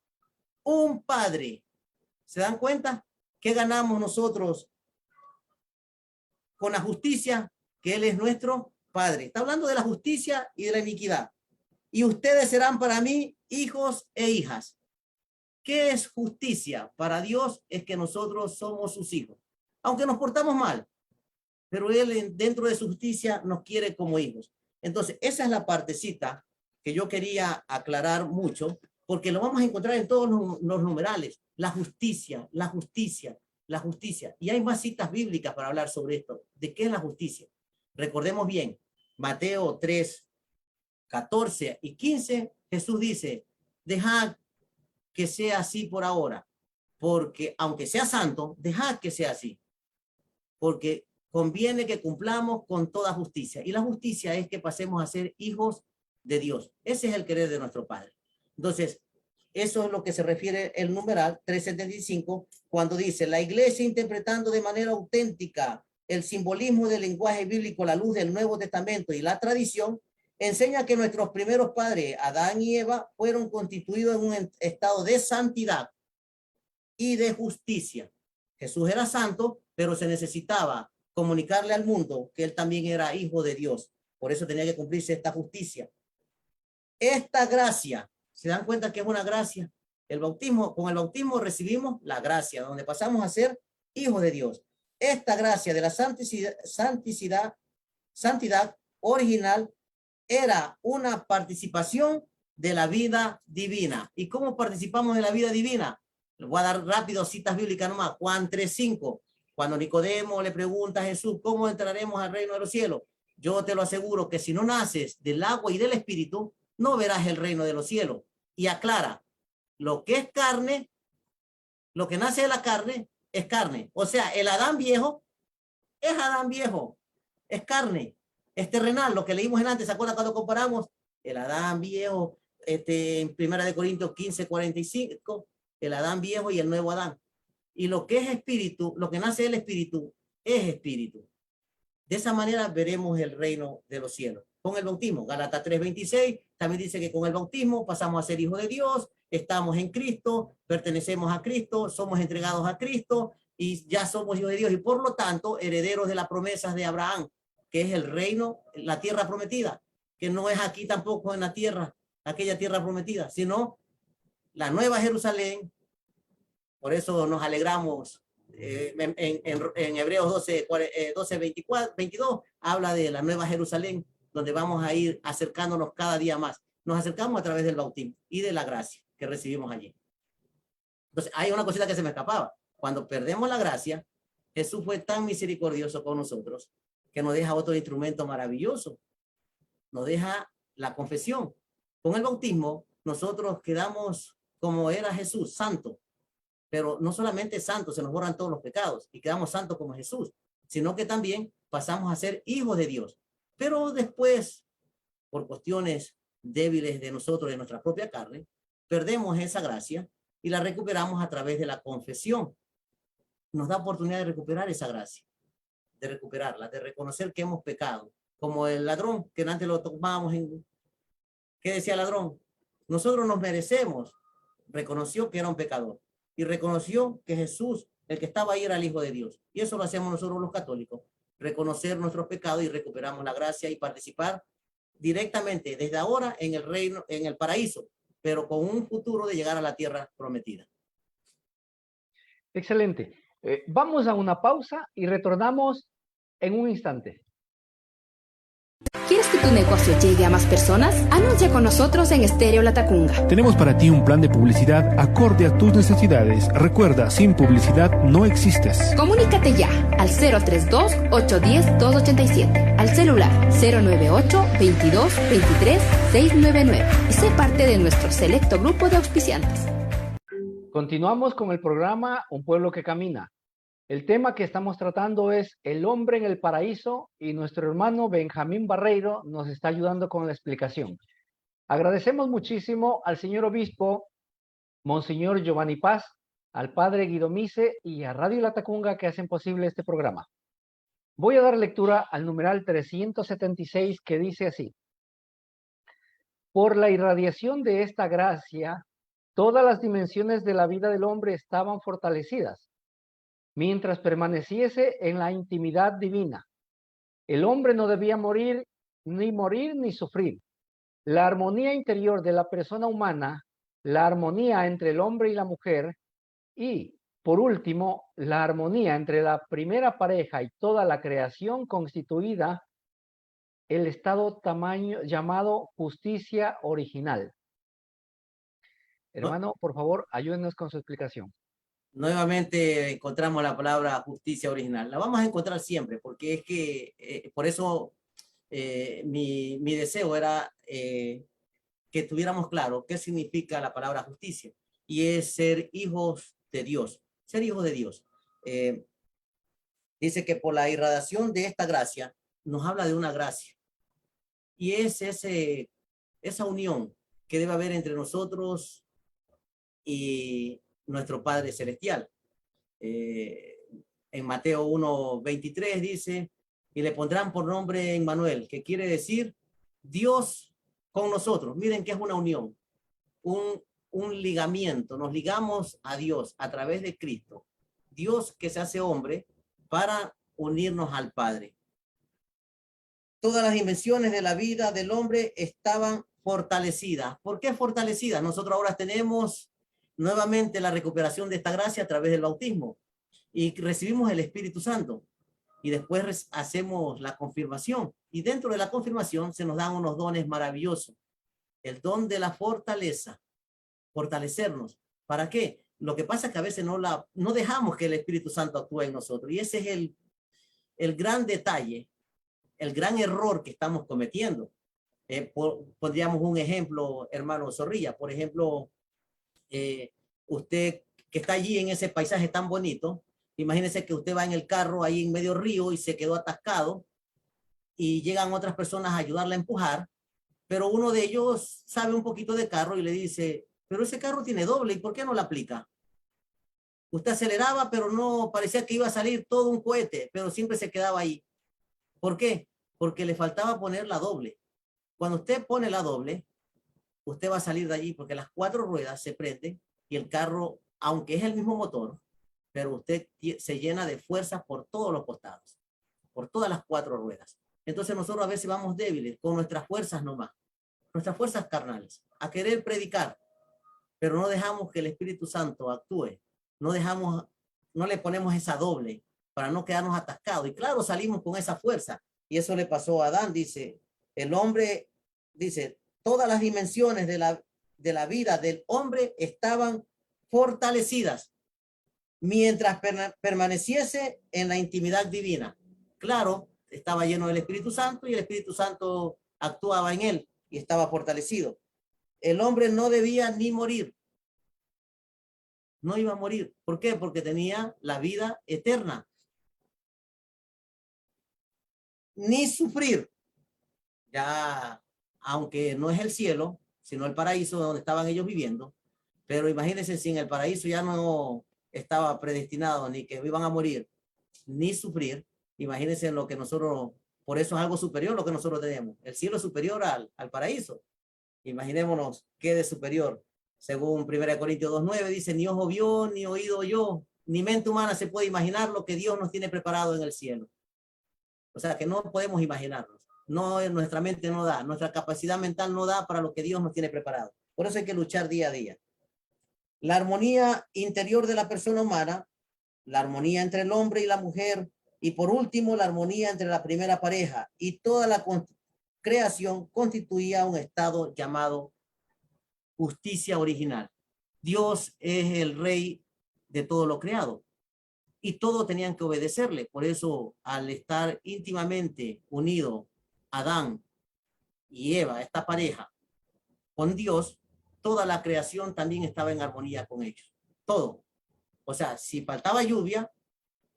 un padre. ¿Se dan cuenta? ¿Qué ganamos nosotros con la justicia? Que Él es nuestro Padre. Está hablando de la justicia y de la iniquidad. Y ustedes serán para mí hijos e hijas. ¿Qué es justicia? Para Dios es que nosotros somos sus hijos. Aunque nos portamos mal, pero Él dentro de su justicia nos quiere como hijos. Entonces, esa es la partecita que yo quería aclarar mucho, porque lo vamos a encontrar en todos los numerales. La justicia, la justicia, la justicia. Y hay más citas bíblicas para hablar sobre esto. ¿De qué es la justicia? Recordemos bien, Mateo 3:14 y 15, Jesús dice, dejad que sea así por ahora, porque aunque sea santo, dejad que sea así, porque conviene que cumplamos con toda justicia. Y la justicia es que pasemos a ser hijos de Dios. Ese es el querer de nuestro Padre. Entonces, eso es lo que se refiere el numeral 375, cuando dice, la iglesia interpretando de manera auténtica el simbolismo del lenguaje bíblico, la luz del Nuevo Testamento y la tradición, enseña que nuestros primeros padres, Adán y Eva, fueron constituidos en un estado de santidad y de justicia. Jesús era santo, pero se necesitaba comunicarle al mundo que él también era hijo de Dios. Por eso tenía que cumplirse esta justicia. Esta gracia, ¿se dan cuenta que es una gracia? El bautismo, con el bautismo recibimos la gracia, donde pasamos a ser hijos de Dios. Esta gracia de la santidad original era una participación de la vida divina. ¿Y cómo participamos de la vida divina? Les voy a dar rápido citas bíblicas nomás. Juan 3:5. Cuando Nicodemo le pregunta a Jesús, ¿cómo entraremos al reino de los cielos? Yo te lo aseguro que si no naces del agua y del espíritu, no verás el reino de los cielos. Y aclara, lo que es carne, lo que nace de la carne, es carne. O sea, el Adán viejo es Adán viejo, es carne. Es terrenal, lo que leímos en antes. ¿Se acuerdan cuando comparamos el Adán viejo en 1 Corintios 15:45, el Adán viejo y el nuevo Adán? Y lo que es espíritu, lo que nace del espíritu, es espíritu. De esa manera veremos el reino de los cielos. Con el bautismo, Gálatas 3:26, también dice que con el bautismo pasamos a ser hijos de Dios, estamos en Cristo, pertenecemos a Cristo, somos entregados a Cristo y ya somos hijos de Dios y por lo tanto herederos de las promesas de Abraham, que es el reino, la tierra prometida, que no es aquí tampoco en la tierra, aquella tierra prometida, sino la nueva Jerusalén. Por eso nos alegramos. En Hebreos 12:22 habla de la nueva Jerusalén, donde vamos a ir acercándonos cada día más. Nos acercamos a través del bautismo y de la gracia que recibimos allí. Entonces, hay una cosita que se me escapaba. Cuando perdemos la gracia, Jesús fue tan misericordioso con nosotros que nos deja otro instrumento maravilloso. nos deja la confesión. Con el bautismo, nosotros quedamos como era Jesús, santo. Pero no solamente santos, se nos borran todos los pecados y quedamos santos como Jesús, sino que también pasamos a ser hijos de Dios. Pero después, por cuestiones débiles de nosotros, de nuestra propia carne, perdemos esa gracia y la recuperamos a través de la confesión. Nos da oportunidad de recuperar esa gracia, de recuperarla, de reconocer que hemos pecado. Como el ladrón, que antes lo tomábamos en... ¿Qué decía el ladrón? Nosotros nos merecemos. Reconoció que era un pecador y reconoció que Jesús, el que estaba ahí, era el Hijo de Dios. Y eso lo hacemos nosotros los católicos, reconocer nuestros pecados y recuperamos la gracia y participar directamente desde ahora en el reino, en el paraíso, pero con un futuro de llegar a la tierra prometida. Excelente. Vamos a una pausa y retornamos en un instante. ¿Quieres que tu negocio llegue a más personas? Anuncia con nosotros en Estéreo Latacunga. Tenemos para ti un plan de publicidad acorde a tus necesidades. Recuerda, sin publicidad no existes. Comunícate ya al 032-810-287, al celular 098-22-23-699 y sé parte de nuestro selecto grupo de auspiciantes. Continuamos con el programa Un Pueblo que Camina. El tema que estamos tratando es el hombre en el paraíso y nuestro hermano Benjamín Barreiro nos está ayudando con la explicación. Agradecemos muchísimo al señor obispo, Monseñor Giovanni Paz, al padre Guido Mise y a Radio Latacunga que hacen posible este programa. Voy a dar lectura al numeral 376 que dice así: por la irradiación de esta gracia, todas las dimensiones de la vida del hombre estaban fortalecidas mientras permaneciese en la intimidad divina. El hombre no debía morir ni sufrir. La armonía interior de la persona humana, la armonía entre el hombre y la mujer, y, por último, la armonía entre la primera pareja y toda la creación constituida el estado llamado justicia original. Hermano, por favor, ayúdenos con su explicación. Nuevamente encontramos la palabra justicia original. La vamos a encontrar siempre, porque es que por eso mi deseo era que tuviéramos claro qué significa la palabra justicia, y es ser hijos de Dios, ser hijos de Dios. Dice que por la irradiación de esta gracia, nos habla de una gracia, y es esa unión que debe haber entre nosotros y nuestro Padre Celestial. En Mateo 1:23 dice, y le pondrán por nombre Emmanuel, que quiere decir Dios con nosotros. Miren que es una unión, un ligamiento. Nos ligamos a Dios a través de Cristo. Dios que se hace hombre para unirnos al Padre. Todas las dimensiones de la vida del hombre estaban fortalecidas. ¿Por qué fortalecidas? Nosotros ahora tenemos nuevamente la recuperación de esta gracia a través del bautismo y recibimos el Espíritu Santo, y después hacemos la confirmación, y dentro de la confirmación se nos dan unos dones maravillosos. El don de la fortaleza, fortalecernos. ¿Para qué? Lo que pasa es que a veces no dejamos que el Espíritu Santo actúe en nosotros, y ese es el gran detalle, el gran error que estamos cometiendo. Pondríamos un ejemplo, hermano Zorrilla. Por ejemplo, usted que está allí en ese paisaje tan bonito, imagínese que usted va en el carro ahí en medio río y se quedó atascado, y llegan otras personas a ayudarle a empujar, pero uno de ellos sabe un poquito de carro y le dice, pero ese carro tiene doble, ¿y por qué no la aplica? Usted aceleraba, pero no, parecía que iba a salir todo un cohete, pero siempre se quedaba ahí. ¿Por qué? Porque le faltaba poner la doble. Cuando usted pone la doble, usted va a salir de allí, porque las 4 ruedas se prenden y el carro, aunque es el mismo motor, pero usted se llena de fuerza por todos los costados, por todas las 4 ruedas. Entonces nosotros a veces vamos débiles con nuestras fuerzas nomás, nuestras fuerzas carnales, a querer predicar, pero no dejamos que el Espíritu Santo actúe, no le ponemos esa doble para no quedarnos atascados. Y claro, salimos con esa fuerza, y eso le pasó a Adán. Dice, el hombre, dice, todas las dimensiones de la vida del hombre estaban fortalecidas mientras permaneciese en la intimidad divina. Claro, estaba lleno del Espíritu Santo, y el Espíritu Santo actuaba en él y estaba fortalecido. El hombre no debía ni morir. No iba a morir. ¿Por qué? Porque tenía la vida eterna. Ni sufrir. Ya, aunque no es el cielo, sino el paraíso donde estaban ellos viviendo. Pero imagínense si en el paraíso ya no estaba predestinado ni que iban a morir, ni sufrir. Imagínense lo que nosotros, por eso es algo superior lo que nosotros tenemos. El cielo es superior al paraíso. Imaginémonos qué de superior. Según 1 Corintios 2:9 dice, ni ojo vio, ni oído oyó, ni mente humana se puede imaginar lo que Dios nos tiene preparado en el cielo. O sea que no podemos imaginarnos. No, nuestra mente no da, nuestra capacidad mental no da para lo que Dios nos tiene preparado. Por eso hay que luchar día a día. La armonía interior de la persona humana, la armonía entre el hombre y la mujer, y por último, la armonía entre la primera pareja y toda la creación constituía un estado llamado justicia original. Dios es el rey de todo lo creado y todos tenían que obedecerle. Por eso, al estar íntimamente unido Adán y Eva, esta pareja, con Dios, toda la creación también estaba en armonía con ellos. Todo. O sea, si faltaba lluvia,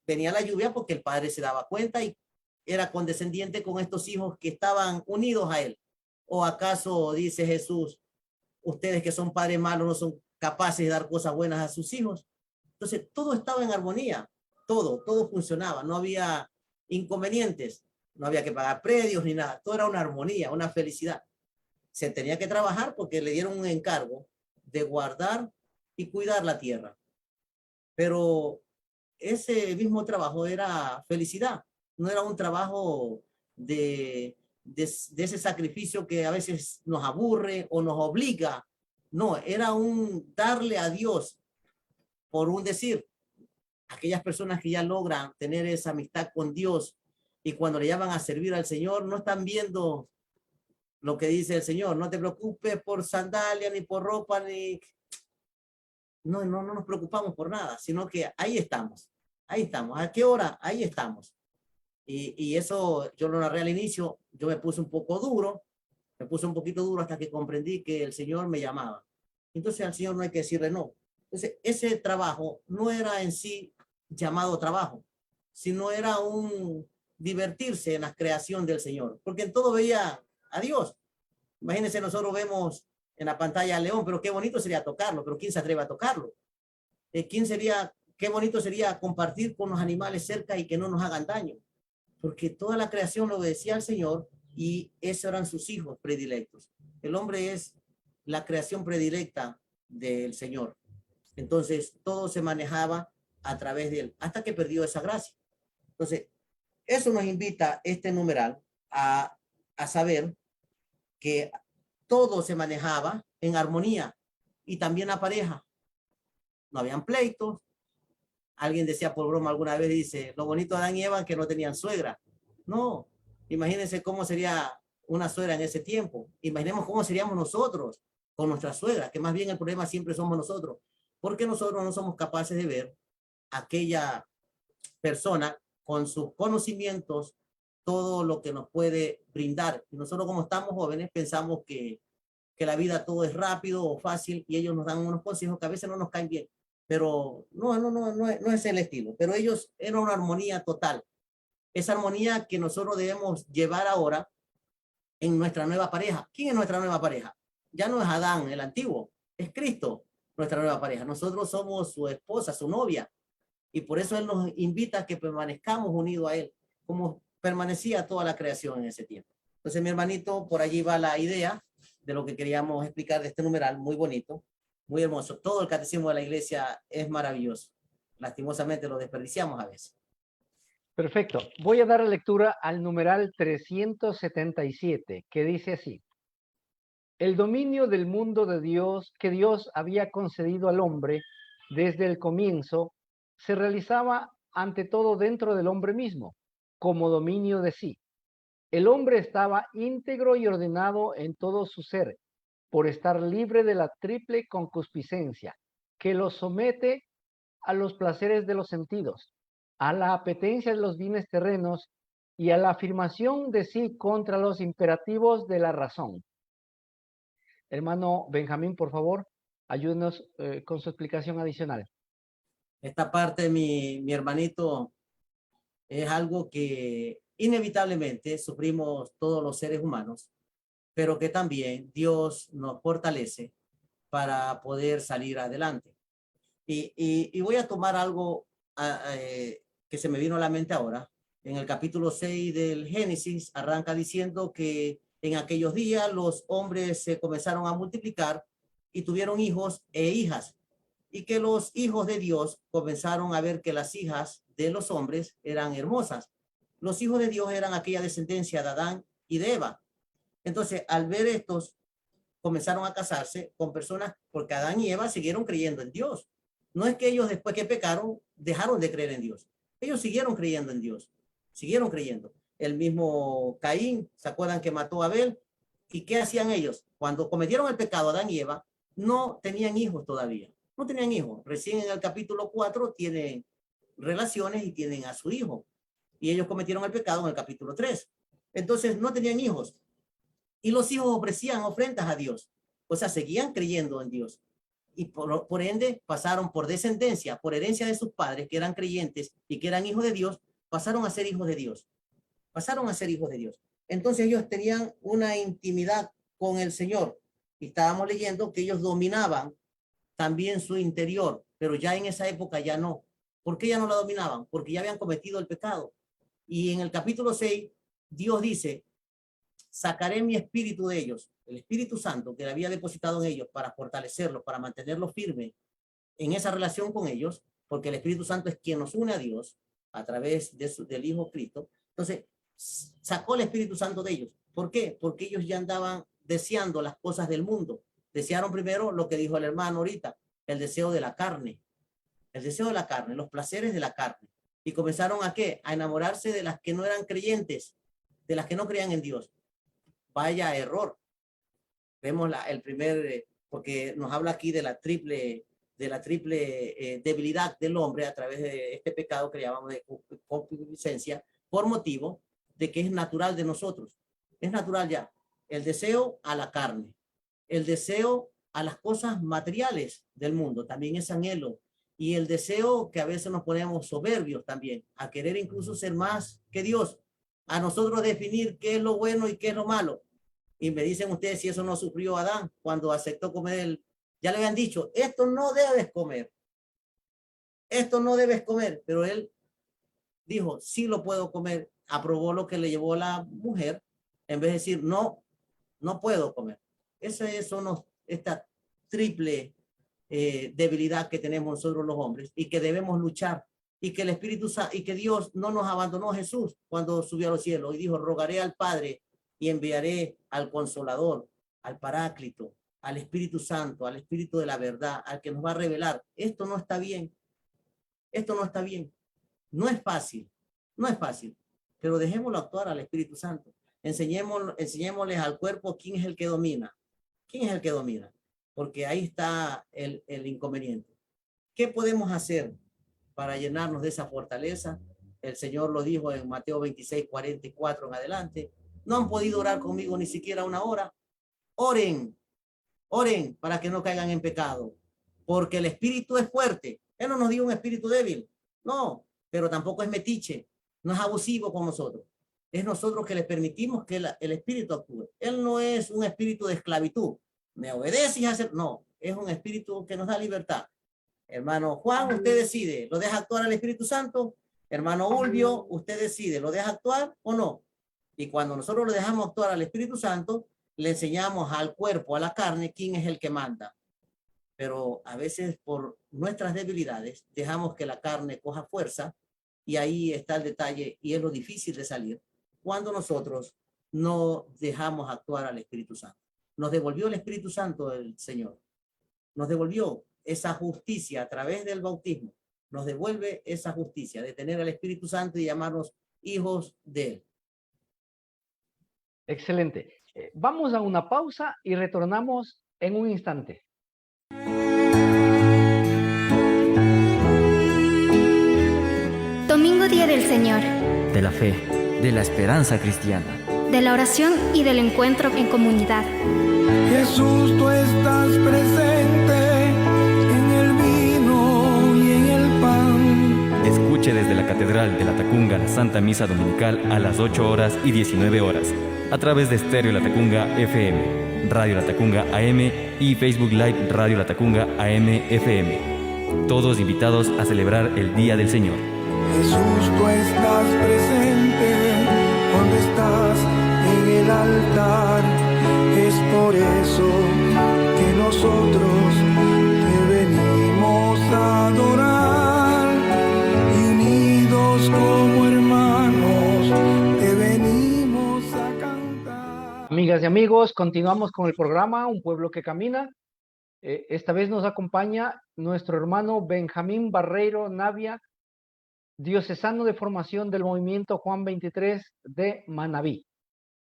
venía la lluvia porque el Padre se daba cuenta y era condescendiente con estos hijos que estaban unidos a él. ¿O acaso, dice Jesús, ustedes que son padres malos no son capaces de dar cosas buenas a sus hijos? Entonces, todo estaba en armonía. Todo funcionaba. No había inconvenientes. No había que pagar predios ni nada. Todo era una armonía, una felicidad. Se tenía que trabajar porque le dieron un encargo de guardar y cuidar la tierra. Pero ese mismo trabajo era felicidad. No era un trabajo de ese sacrificio que a veces nos aburre o nos obliga. No, era un darle a Dios, por un decir, aquellas personas que ya logran tener esa amistad con Dios y cuando le llaman a servir al Señor, no están viendo lo que dice el Señor, no te preocupes por sandalia, ni por ropa, ni... No nos preocupamos por nada, sino que ahí estamos. ¿A qué hora? Ahí estamos. Y eso yo lo narré al inicio, yo me puse un poco duro, me puse un poquito duro hasta que comprendí que el Señor me llamaba. Entonces al Señor no hay que decirle no. Entonces ese trabajo no era en sí llamado trabajo, sino era un divertirse en la creación del Señor, porque en todo veía a Dios. Imagínense, nosotros vemos en la pantalla al león, pero qué bonito sería tocarlo, pero ¿quién se atreve a tocarlo? Qué bonito sería compartir con los animales cerca y que no nos hagan daño, porque toda la creación lo obedecía al Señor y esos eran sus hijos predilectos. El hombre es la creación predilecta del Señor. Entonces, todo se manejaba a través de él, hasta que perdió esa gracia. Entonces, eso nos invita este numeral a saber que todo se manejaba en armonía y también la pareja. No habían pleitos. Alguien decía por broma alguna vez, dice, lo bonito de Adán y Eva que no tenían suegra. No, imagínense cómo sería una suegra en ese tiempo. Imaginemos cómo seríamos nosotros con nuestra suegra, que más bien el problema siempre somos nosotros, porque nosotros no somos capaces de ver a aquella persona con sus conocimientos, todo lo que nos puede brindar. Y nosotros como estamos jóvenes pensamos que la vida todo es rápido o fácil y ellos nos dan unos consejos que a veces no nos caen bien. Pero no es el estilo. Pero ellos eran una armonía total. Esa armonía que nosotros debemos llevar ahora en nuestra nueva pareja. ¿Quién es nuestra nueva pareja? Ya no es Adán, el antiguo. Es Cristo, nuestra nueva pareja. Nosotros somos su esposa, su novia. Y por eso Él nos invita a que permanezcamos unidos a Él, como permanecía toda la creación en ese tiempo. Entonces, mi hermanito, por allí va la idea de lo que queríamos explicar de este numeral, muy bonito, muy hermoso. Todo el catecismo de la iglesia es maravilloso. Lastimosamente lo desperdiciamos a veces. Perfecto. Voy a dar lectura al numeral 377, que dice así. El dominio del mundo de Dios que Dios había concedido al hombre desde el comienzo se realizaba ante todo dentro del hombre mismo, como dominio de sí. El hombre estaba íntegro y ordenado en todo su ser, por estar libre de la triple concupiscencia, que lo somete a los placeres de los sentidos, a la apetencia de los bienes terrenos y a la afirmación de sí contra los imperativos de la razón. Hermano Benjamín, por favor, ayúdenos con su explicación adicional. Esta parte, mi hermanito, es algo que inevitablemente sufrimos todos los seres humanos, pero que también Dios nos fortalece para poder salir adelante. Y voy a tomar algo que se me vino a la mente ahora. En el capítulo 6 del Génesis arranca diciendo que en aquellos días los hombres se comenzaron a multiplicar y tuvieron hijos e hijas, y que los hijos de Dios comenzaron a ver que las hijas de los hombres eran hermosas. Los hijos de Dios eran aquella descendencia de Adán y de Eva. Entonces, al ver estos, comenzaron a casarse con personas, porque Adán y Eva siguieron creyendo en Dios. No es que ellos, después que pecaron, dejaron de creer en Dios. Ellos siguieron creyendo en Dios. Siguieron creyendo. El mismo Caín, ¿se acuerdan que mató a Abel? ¿Y qué hacían ellos? Cuando cometieron el pecado, Adán y Eva no tenían hijos todavía. No tenían hijos. Recién en el capítulo 4 tienen relaciones y tienen a su hijo. Y ellos cometieron el pecado en el capítulo 3. Entonces no tenían hijos. Y los hijos ofrecían ofrendas a Dios. O sea, seguían creyendo en Dios. Y por ende pasaron por descendencia, por herencia de sus padres, que eran creyentes y que eran hijos de Dios, pasaron a ser hijos de Dios. Pasaron a ser hijos de Dios. Entonces ellos tenían una intimidad con el Señor. Y estábamos leyendo que ellos dominaban también su interior, pero ya en esa época ya no. ¿Por qué ya no la dominaban? Porque ya habían cometido el pecado. Y en el capítulo 6, Dios dice, sacaré mi espíritu de ellos, el Espíritu Santo que le había depositado en ellos para fortalecerlos, para mantenerlos firmes en esa relación con ellos, porque el Espíritu Santo es quien nos une a Dios a través del Hijo Cristo. Entonces, sacó el Espíritu Santo de ellos. ¿Por qué? Porque ellos ya andaban deseando las cosas del mundo. Desearon primero lo que dijo el hermano ahorita, el deseo de la carne. El deseo de la carne, los placeres de la carne. Y comenzaron ¿a qué? A enamorarse de las que no eran creyentes, de las que no creían en Dios. Vaya error. Vemos el primer, porque nos habla aquí de la triple debilidad del hombre a través de este pecado que llamamos de concupiscencia, por motivo de que es natural de nosotros. Es natural ya. El deseo a la carne, el deseo a las cosas materiales del mundo, también es anhelo. Y el deseo que a veces nos ponemos soberbios también, a querer incluso ser más que Dios, a nosotros definir qué es lo bueno y qué es lo malo. Y me dicen ustedes si eso no sufrió Adán cuando aceptó comer ya le habían dicho, esto no debes comer. Esto no debes comer. Pero él dijo, sí lo puedo comer. Aprobó lo que le llevó la mujer, en vez de decir, no, no puedo comer. Esa es esta triple debilidad que tenemos nosotros los hombres y que debemos luchar. Y que el Espíritu Santo, y que Dios no nos abandonó Jesús cuando subió a los cielos y dijo, rogaré al Padre y enviaré al Consolador, al Paráclito, al Espíritu Santo, al Espíritu de la verdad, al que nos va a revelar. Esto no está bien. Esto no está bien. No es fácil. No es fácil. Pero dejémoslo actuar al Espíritu Santo. Enseñémosles al cuerpo quién es el que domina. ¿Quién es el que domina? Porque ahí está el inconveniente. ¿Qué podemos hacer para llenarnos de esa fortaleza? El Señor lo dijo en Mateo 26, 44 en adelante. No han podido orar conmigo ni siquiera una hora. Oren, oren para que no caigan en pecado, porque el espíritu es fuerte. Él no nos dio un espíritu débil, no, pero tampoco es metiche, no es abusivo con nosotros. Es nosotros que le permitimos que el espíritu actúe. Él no es un espíritu de esclavitud. Me obedeces y hacer, no, es un espíritu que nos da libertad. Hermano Juan, usted decide, ¿lo deja actuar al Espíritu Santo? Hermano Ulvio, usted decide, ¿lo deja actuar o no? Y cuando nosotros lo dejamos actuar al Espíritu Santo, le enseñamos al cuerpo, a la carne, quién es el que manda. Pero a veces por nuestras debilidades dejamos que la carne coja fuerza y ahí está el detalle y es lo difícil de salir cuando nosotros no dejamos actuar al Espíritu Santo. Nos devolvió el Espíritu Santo el Señor. Nos devolvió esa justicia a través del bautismo. Nos devuelve esa justicia de tener al Espíritu Santo y llamarnos hijos de Él. Excelente. Vamos a una pausa y retornamos en un instante. Domingo, Día del Señor. De la fe, de la esperanza cristiana, de la oración y del encuentro en comunidad. Jesús, tú estás presente en el vino y en el pan. Escuche desde la Catedral de la Tacunga la Santa Misa Dominical a las 8 horas y 19 horas, a través de Estéreo La Tacunga FM, Radio La Tacunga AM y Facebook Live Radio La Tacunga AM FM. Todos invitados a celebrar el Día del Señor. Jesús, tú estás presente cuando estás en el altar. Es por eso que nosotros te venimos a adorar. Y unidos como hermanos te venimos a cantar. Amigas y amigos, continuamos con el programa Un Pueblo que Camina. Esta vez nos acompaña nuestro hermano Benjamín Barreiro Navia, diocesano de formación del movimiento Juan 23 de Manabí,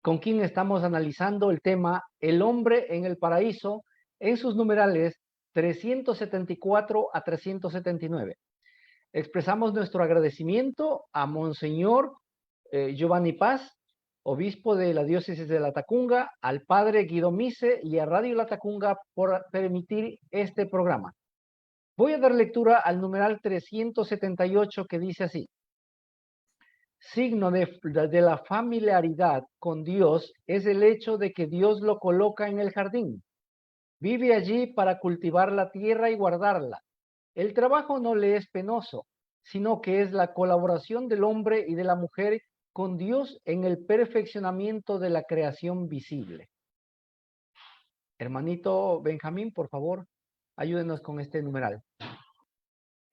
con quien estamos analizando el tema El hombre en el paraíso en sus numerales 374 a 379. Expresamos nuestro agradecimiento a Monseñor Giovanni Paz, obispo de la diócesis de La Tacunga, al padre Guido Mise y a Radio La Tacunga por permitir este programa. Voy a dar lectura al numeral 378 que dice así: signo de la familiaridad con Dios es el hecho de que Dios lo coloca en el jardín. Vive allí para cultivar la tierra y guardarla. El trabajo no le es penoso, sino que es la colaboración del hombre y de la mujer con Dios en el perfeccionamiento de la creación visible. Hermanito Benjamín, por favor, ayúdenos con este numeral.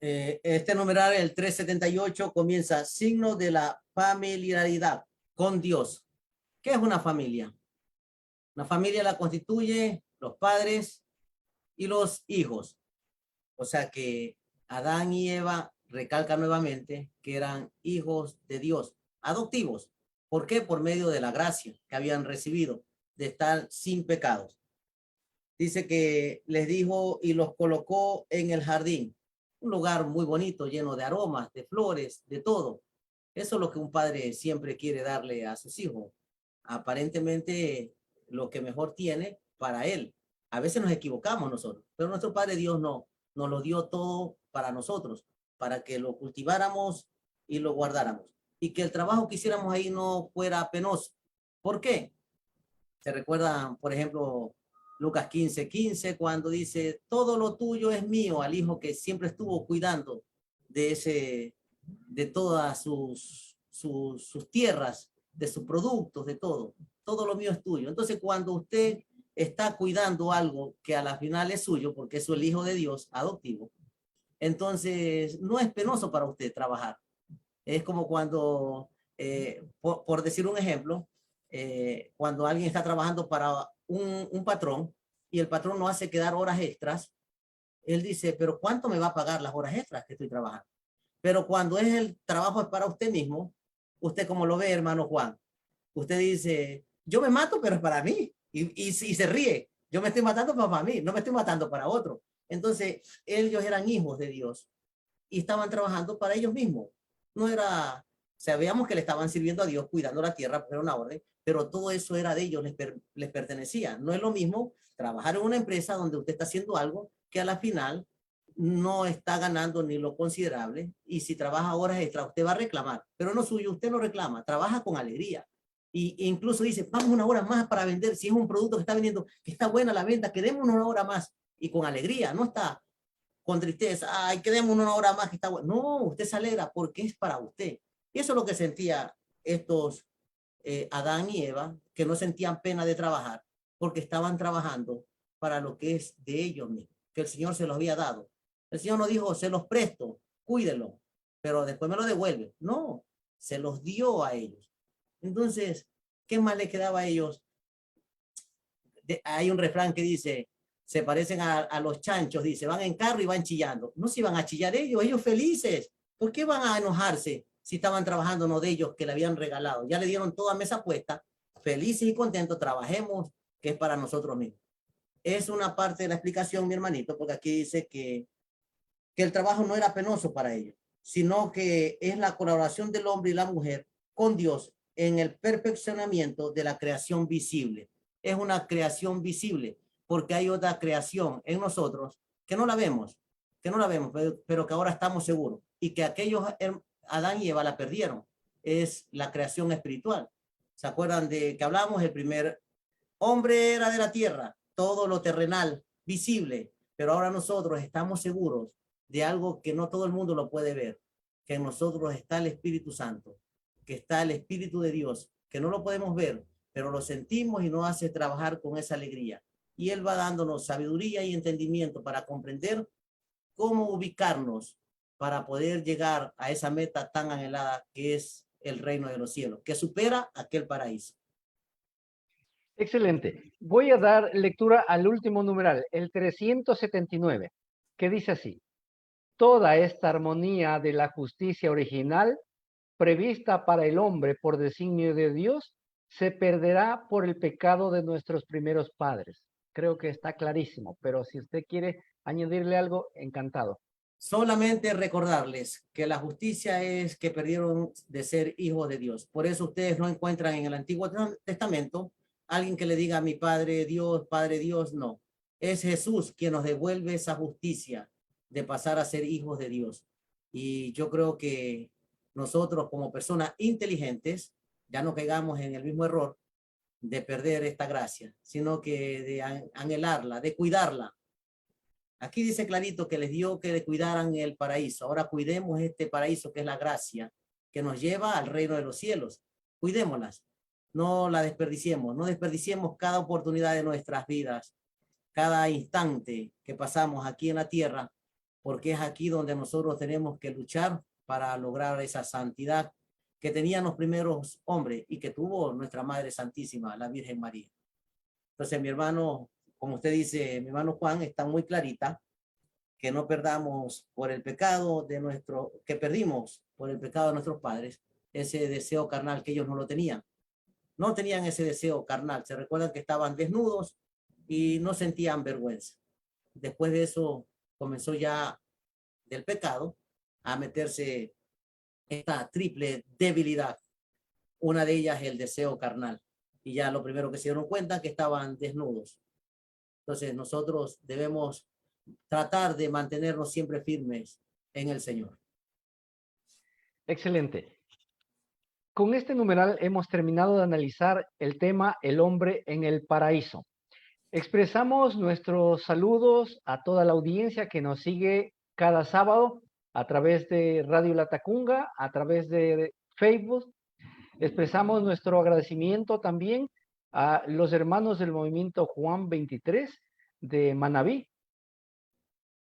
Este numeral, el 378, comienza signo de la familiaridad con Dios. ¿Qué es una familia? Una familia la constituye los padres y los hijos. O sea que Adán y Eva recalcan nuevamente que eran hijos de Dios, adoptivos. ¿Por qué? Por medio de la gracia que habían recibido de estar sin pecados. Dice que les dijo y los colocó en el jardín. Un lugar muy bonito, lleno de aromas, de flores, de todo. Eso es lo que un padre siempre quiere darle a sus hijos. Aparentemente, lo que mejor tiene para él. A veces nos equivocamos nosotros, pero nuestro Padre Dios no. Nos lo dio todo para nosotros, para que lo cultiváramos y lo guardáramos. Y que el trabajo que hiciéramos ahí no fuera penoso. ¿Por qué? ¿Se recuerdan, por ejemplo, Lucas 15:15, cuando dice, todo lo tuyo es mío, al hijo que siempre estuvo cuidando de todas sus tierras, de sus productos, de todo. Todo lo mío es tuyo. Entonces, cuando usted está cuidando algo que a la final es suyo, porque es el hijo de Dios adoptivo, entonces no es penoso para usted trabajar. Es como cuando, por decir un ejemplo, cuando alguien está trabajando para un patrón y el patrón no hace quedar horas extras, él dice, pero ¿cuánto me va a pagar las horas extras que estoy trabajando? Pero cuando el trabajo es para usted mismo, usted como lo ve, hermano Juan, usted dice, yo me mato, pero es para mí. Y se ríe. Yo me estoy matando para mí, no me estoy matando para otro. Entonces, ellos eran hijos de Dios y estaban trabajando para ellos mismos. No era, sabíamos que le estaban sirviendo a Dios, cuidando la tierra, era una orden, pero todo eso era de ellos, les pertenecía. No es lo mismo trabajar en una empresa donde usted está haciendo algo que a la final no está ganando ni lo considerable, y si trabaja horas extra, usted va a reclamar, pero no suyo, usted no reclama, trabaja con alegría. E incluso dice, vamos una hora más para vender, si es un producto que está vendiendo, que está buena la venta, quedemos una hora más, y con alegría, no está con tristeza, ay, quedemos una hora más que está bueno. No, usted se alegra porque es para usted. Y eso es lo que sentía estos Adán y Eva, que no sentían pena de trabajar, porque estaban trabajando para lo que es de ellos mismos, que el Señor se los había dado. El Señor no dijo, se los presto, cuídenlo, pero después me lo devuelve. No, se los dio a ellos. Entonces, ¿qué más le quedaba a ellos? Hay un refrán que dice, se parecen a los chanchos, dice, van en carro y van chillando. No se iban a chillar ellos felices. ¿Por qué van a enojarse si estaban trabajando uno de ellos que le habían regalado? Ya le dieron toda mesa puesta, felices y contentos, trabajemos, que es para nosotros mismos. Es una parte de la explicación, mi hermanito, porque aquí dice que el trabajo no era penoso para ellos, sino que es la colaboración del hombre y la mujer con Dios en el perfeccionamiento de la creación visible. Es una creación visible porque hay otra creación en nosotros que no la vemos, pero que ahora estamos seguros y que aquellos Adán y Eva la perdieron. Es la creación espiritual. ¿Se acuerdan de que hablamos? El primer hombre era de la tierra, todo lo terrenal, visible, pero ahora nosotros estamos seguros de algo que no todo el mundo lo puede ver, que en nosotros está el Espíritu Santo, que está el Espíritu de Dios, que no lo podemos ver, pero lo sentimos y nos hace trabajar con esa alegría. Y Él va dándonos sabiduría y entendimiento para comprender cómo ubicarnos para poder llegar a esa meta tan anhelada que es el reino de los cielos, que supera aquel paraíso. Excelente. Voy a dar lectura al último numeral, el 379, que dice así: toda esta armonía de la justicia original prevista para el hombre por designio de Dios se perderá por el pecado de nuestros primeros padres. Creo que está clarísimo, pero si usted quiere añadirle algo, encantado. Solamente recordarles que la justicia es que perdieron de ser hijos de Dios. Por eso ustedes no encuentran en el Antiguo Testamento alguien que le diga a mi Padre Dios, no. Es Jesús quien nos devuelve esa justicia de pasar a ser hijos de Dios. Y yo creo que nosotros como personas inteligentes ya no caigamos en el mismo error de perder esta gracia, sino que de anhelarla, de cuidarla. Aquí dice clarito que les dio que cuidaran el paraíso. Ahora cuidemos este paraíso que es la gracia que nos lleva al reino de los cielos. Cuidémoslas, no la desperdiciemos, no desperdiciemos cada oportunidad de nuestras vidas, cada instante que pasamos aquí en la tierra, porque es aquí donde nosotros tenemos que luchar para lograr esa santidad que tenían los primeros hombres y que tuvo nuestra Madre Santísima, la Virgen María. Entonces, mi hermano, como usted dice, mi hermano Juan, está muy clarita, que no perdamos por el pecado que perdimos por el pecado de nuestros padres, ese deseo carnal que ellos no lo tenían. No tenían ese deseo carnal. Se recuerdan que estaban desnudos y no sentían vergüenza. Después de eso comenzó ya del pecado a meterse esta triple debilidad. Una de ellas el deseo carnal. Y ya lo primero que se dieron cuenta que estaban desnudos. Entonces nosotros debemos tratar de mantenernos siempre firmes en el Señor. Excelente. Con este numeral hemos terminado de analizar el tema El hombre en el paraíso. Expresamos nuestros saludos a toda la audiencia que nos sigue cada sábado a través de Radio Latacunga, a través de Facebook. Expresamos nuestro agradecimiento también a los hermanos del movimiento Juan 23 de Manabí,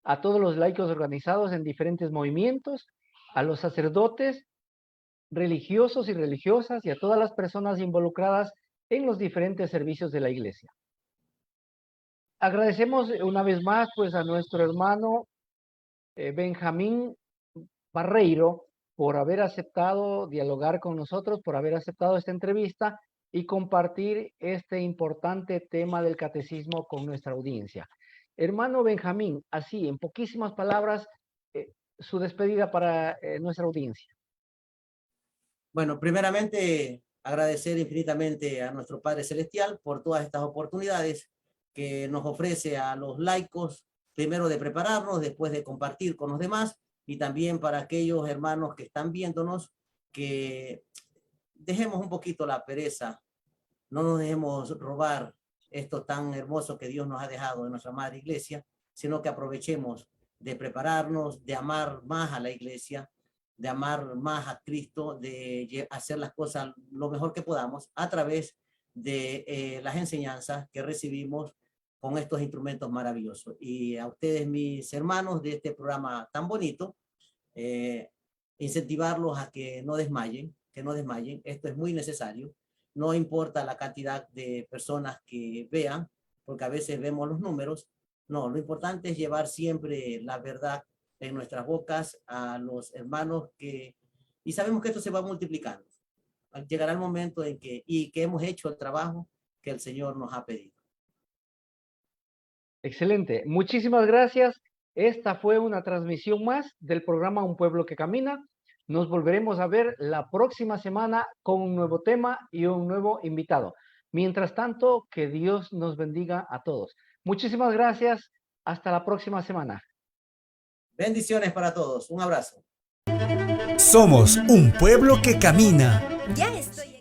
a todos los laicos organizados en diferentes movimientos, a los sacerdotes, religiosos y religiosas y a todas las personas involucradas en los diferentes servicios de la iglesia. Agradecemos una vez más pues a nuestro hermano Benjamín Barreiro por haber aceptado dialogar con nosotros, por haber aceptado esta entrevista y compartir este importante tema del catecismo con nuestra audiencia. Hermano Benjamín, así en poquísimas palabras, su despedida para nuestra audiencia. Bueno, primeramente agradecer infinitamente a nuestro Padre Celestial por todas estas oportunidades que nos ofrece a los laicos, primero de prepararnos, después de compartir con los demás, y también para aquellos hermanos que están viéndonos, que dejemos un poquito la pereza, no nos dejemos robar esto tan hermoso que Dios nos ha dejado en nuestra Madre Iglesia, sino que aprovechemos de prepararnos, de amar más a la Iglesia, de amar más a Cristo, de hacer las cosas lo mejor que podamos a través de las enseñanzas que recibimos con estos instrumentos maravillosos. Y a ustedes, mis hermanos de este programa tan bonito, incentivarlos a que no desmayen, esto es muy necesario, no importa la cantidad de personas que vean, porque a veces vemos los números, no, lo importante es llevar siempre la verdad en nuestras bocas a los hermanos y sabemos que esto se va multiplicando. Llegará el momento en que hemos hecho el trabajo que el Señor nos ha pedido. Excelente, muchísimas gracias. Esta fue una transmisión más del programa Un Pueblo que Camina. Nos volveremos a ver la próxima semana con un nuevo tema y un nuevo invitado. Mientras tanto, que Dios nos bendiga a todos. Muchísimas gracias. Hasta la próxima semana. Bendiciones para todos. Un abrazo. Somos un pueblo que camina. Ya estoy.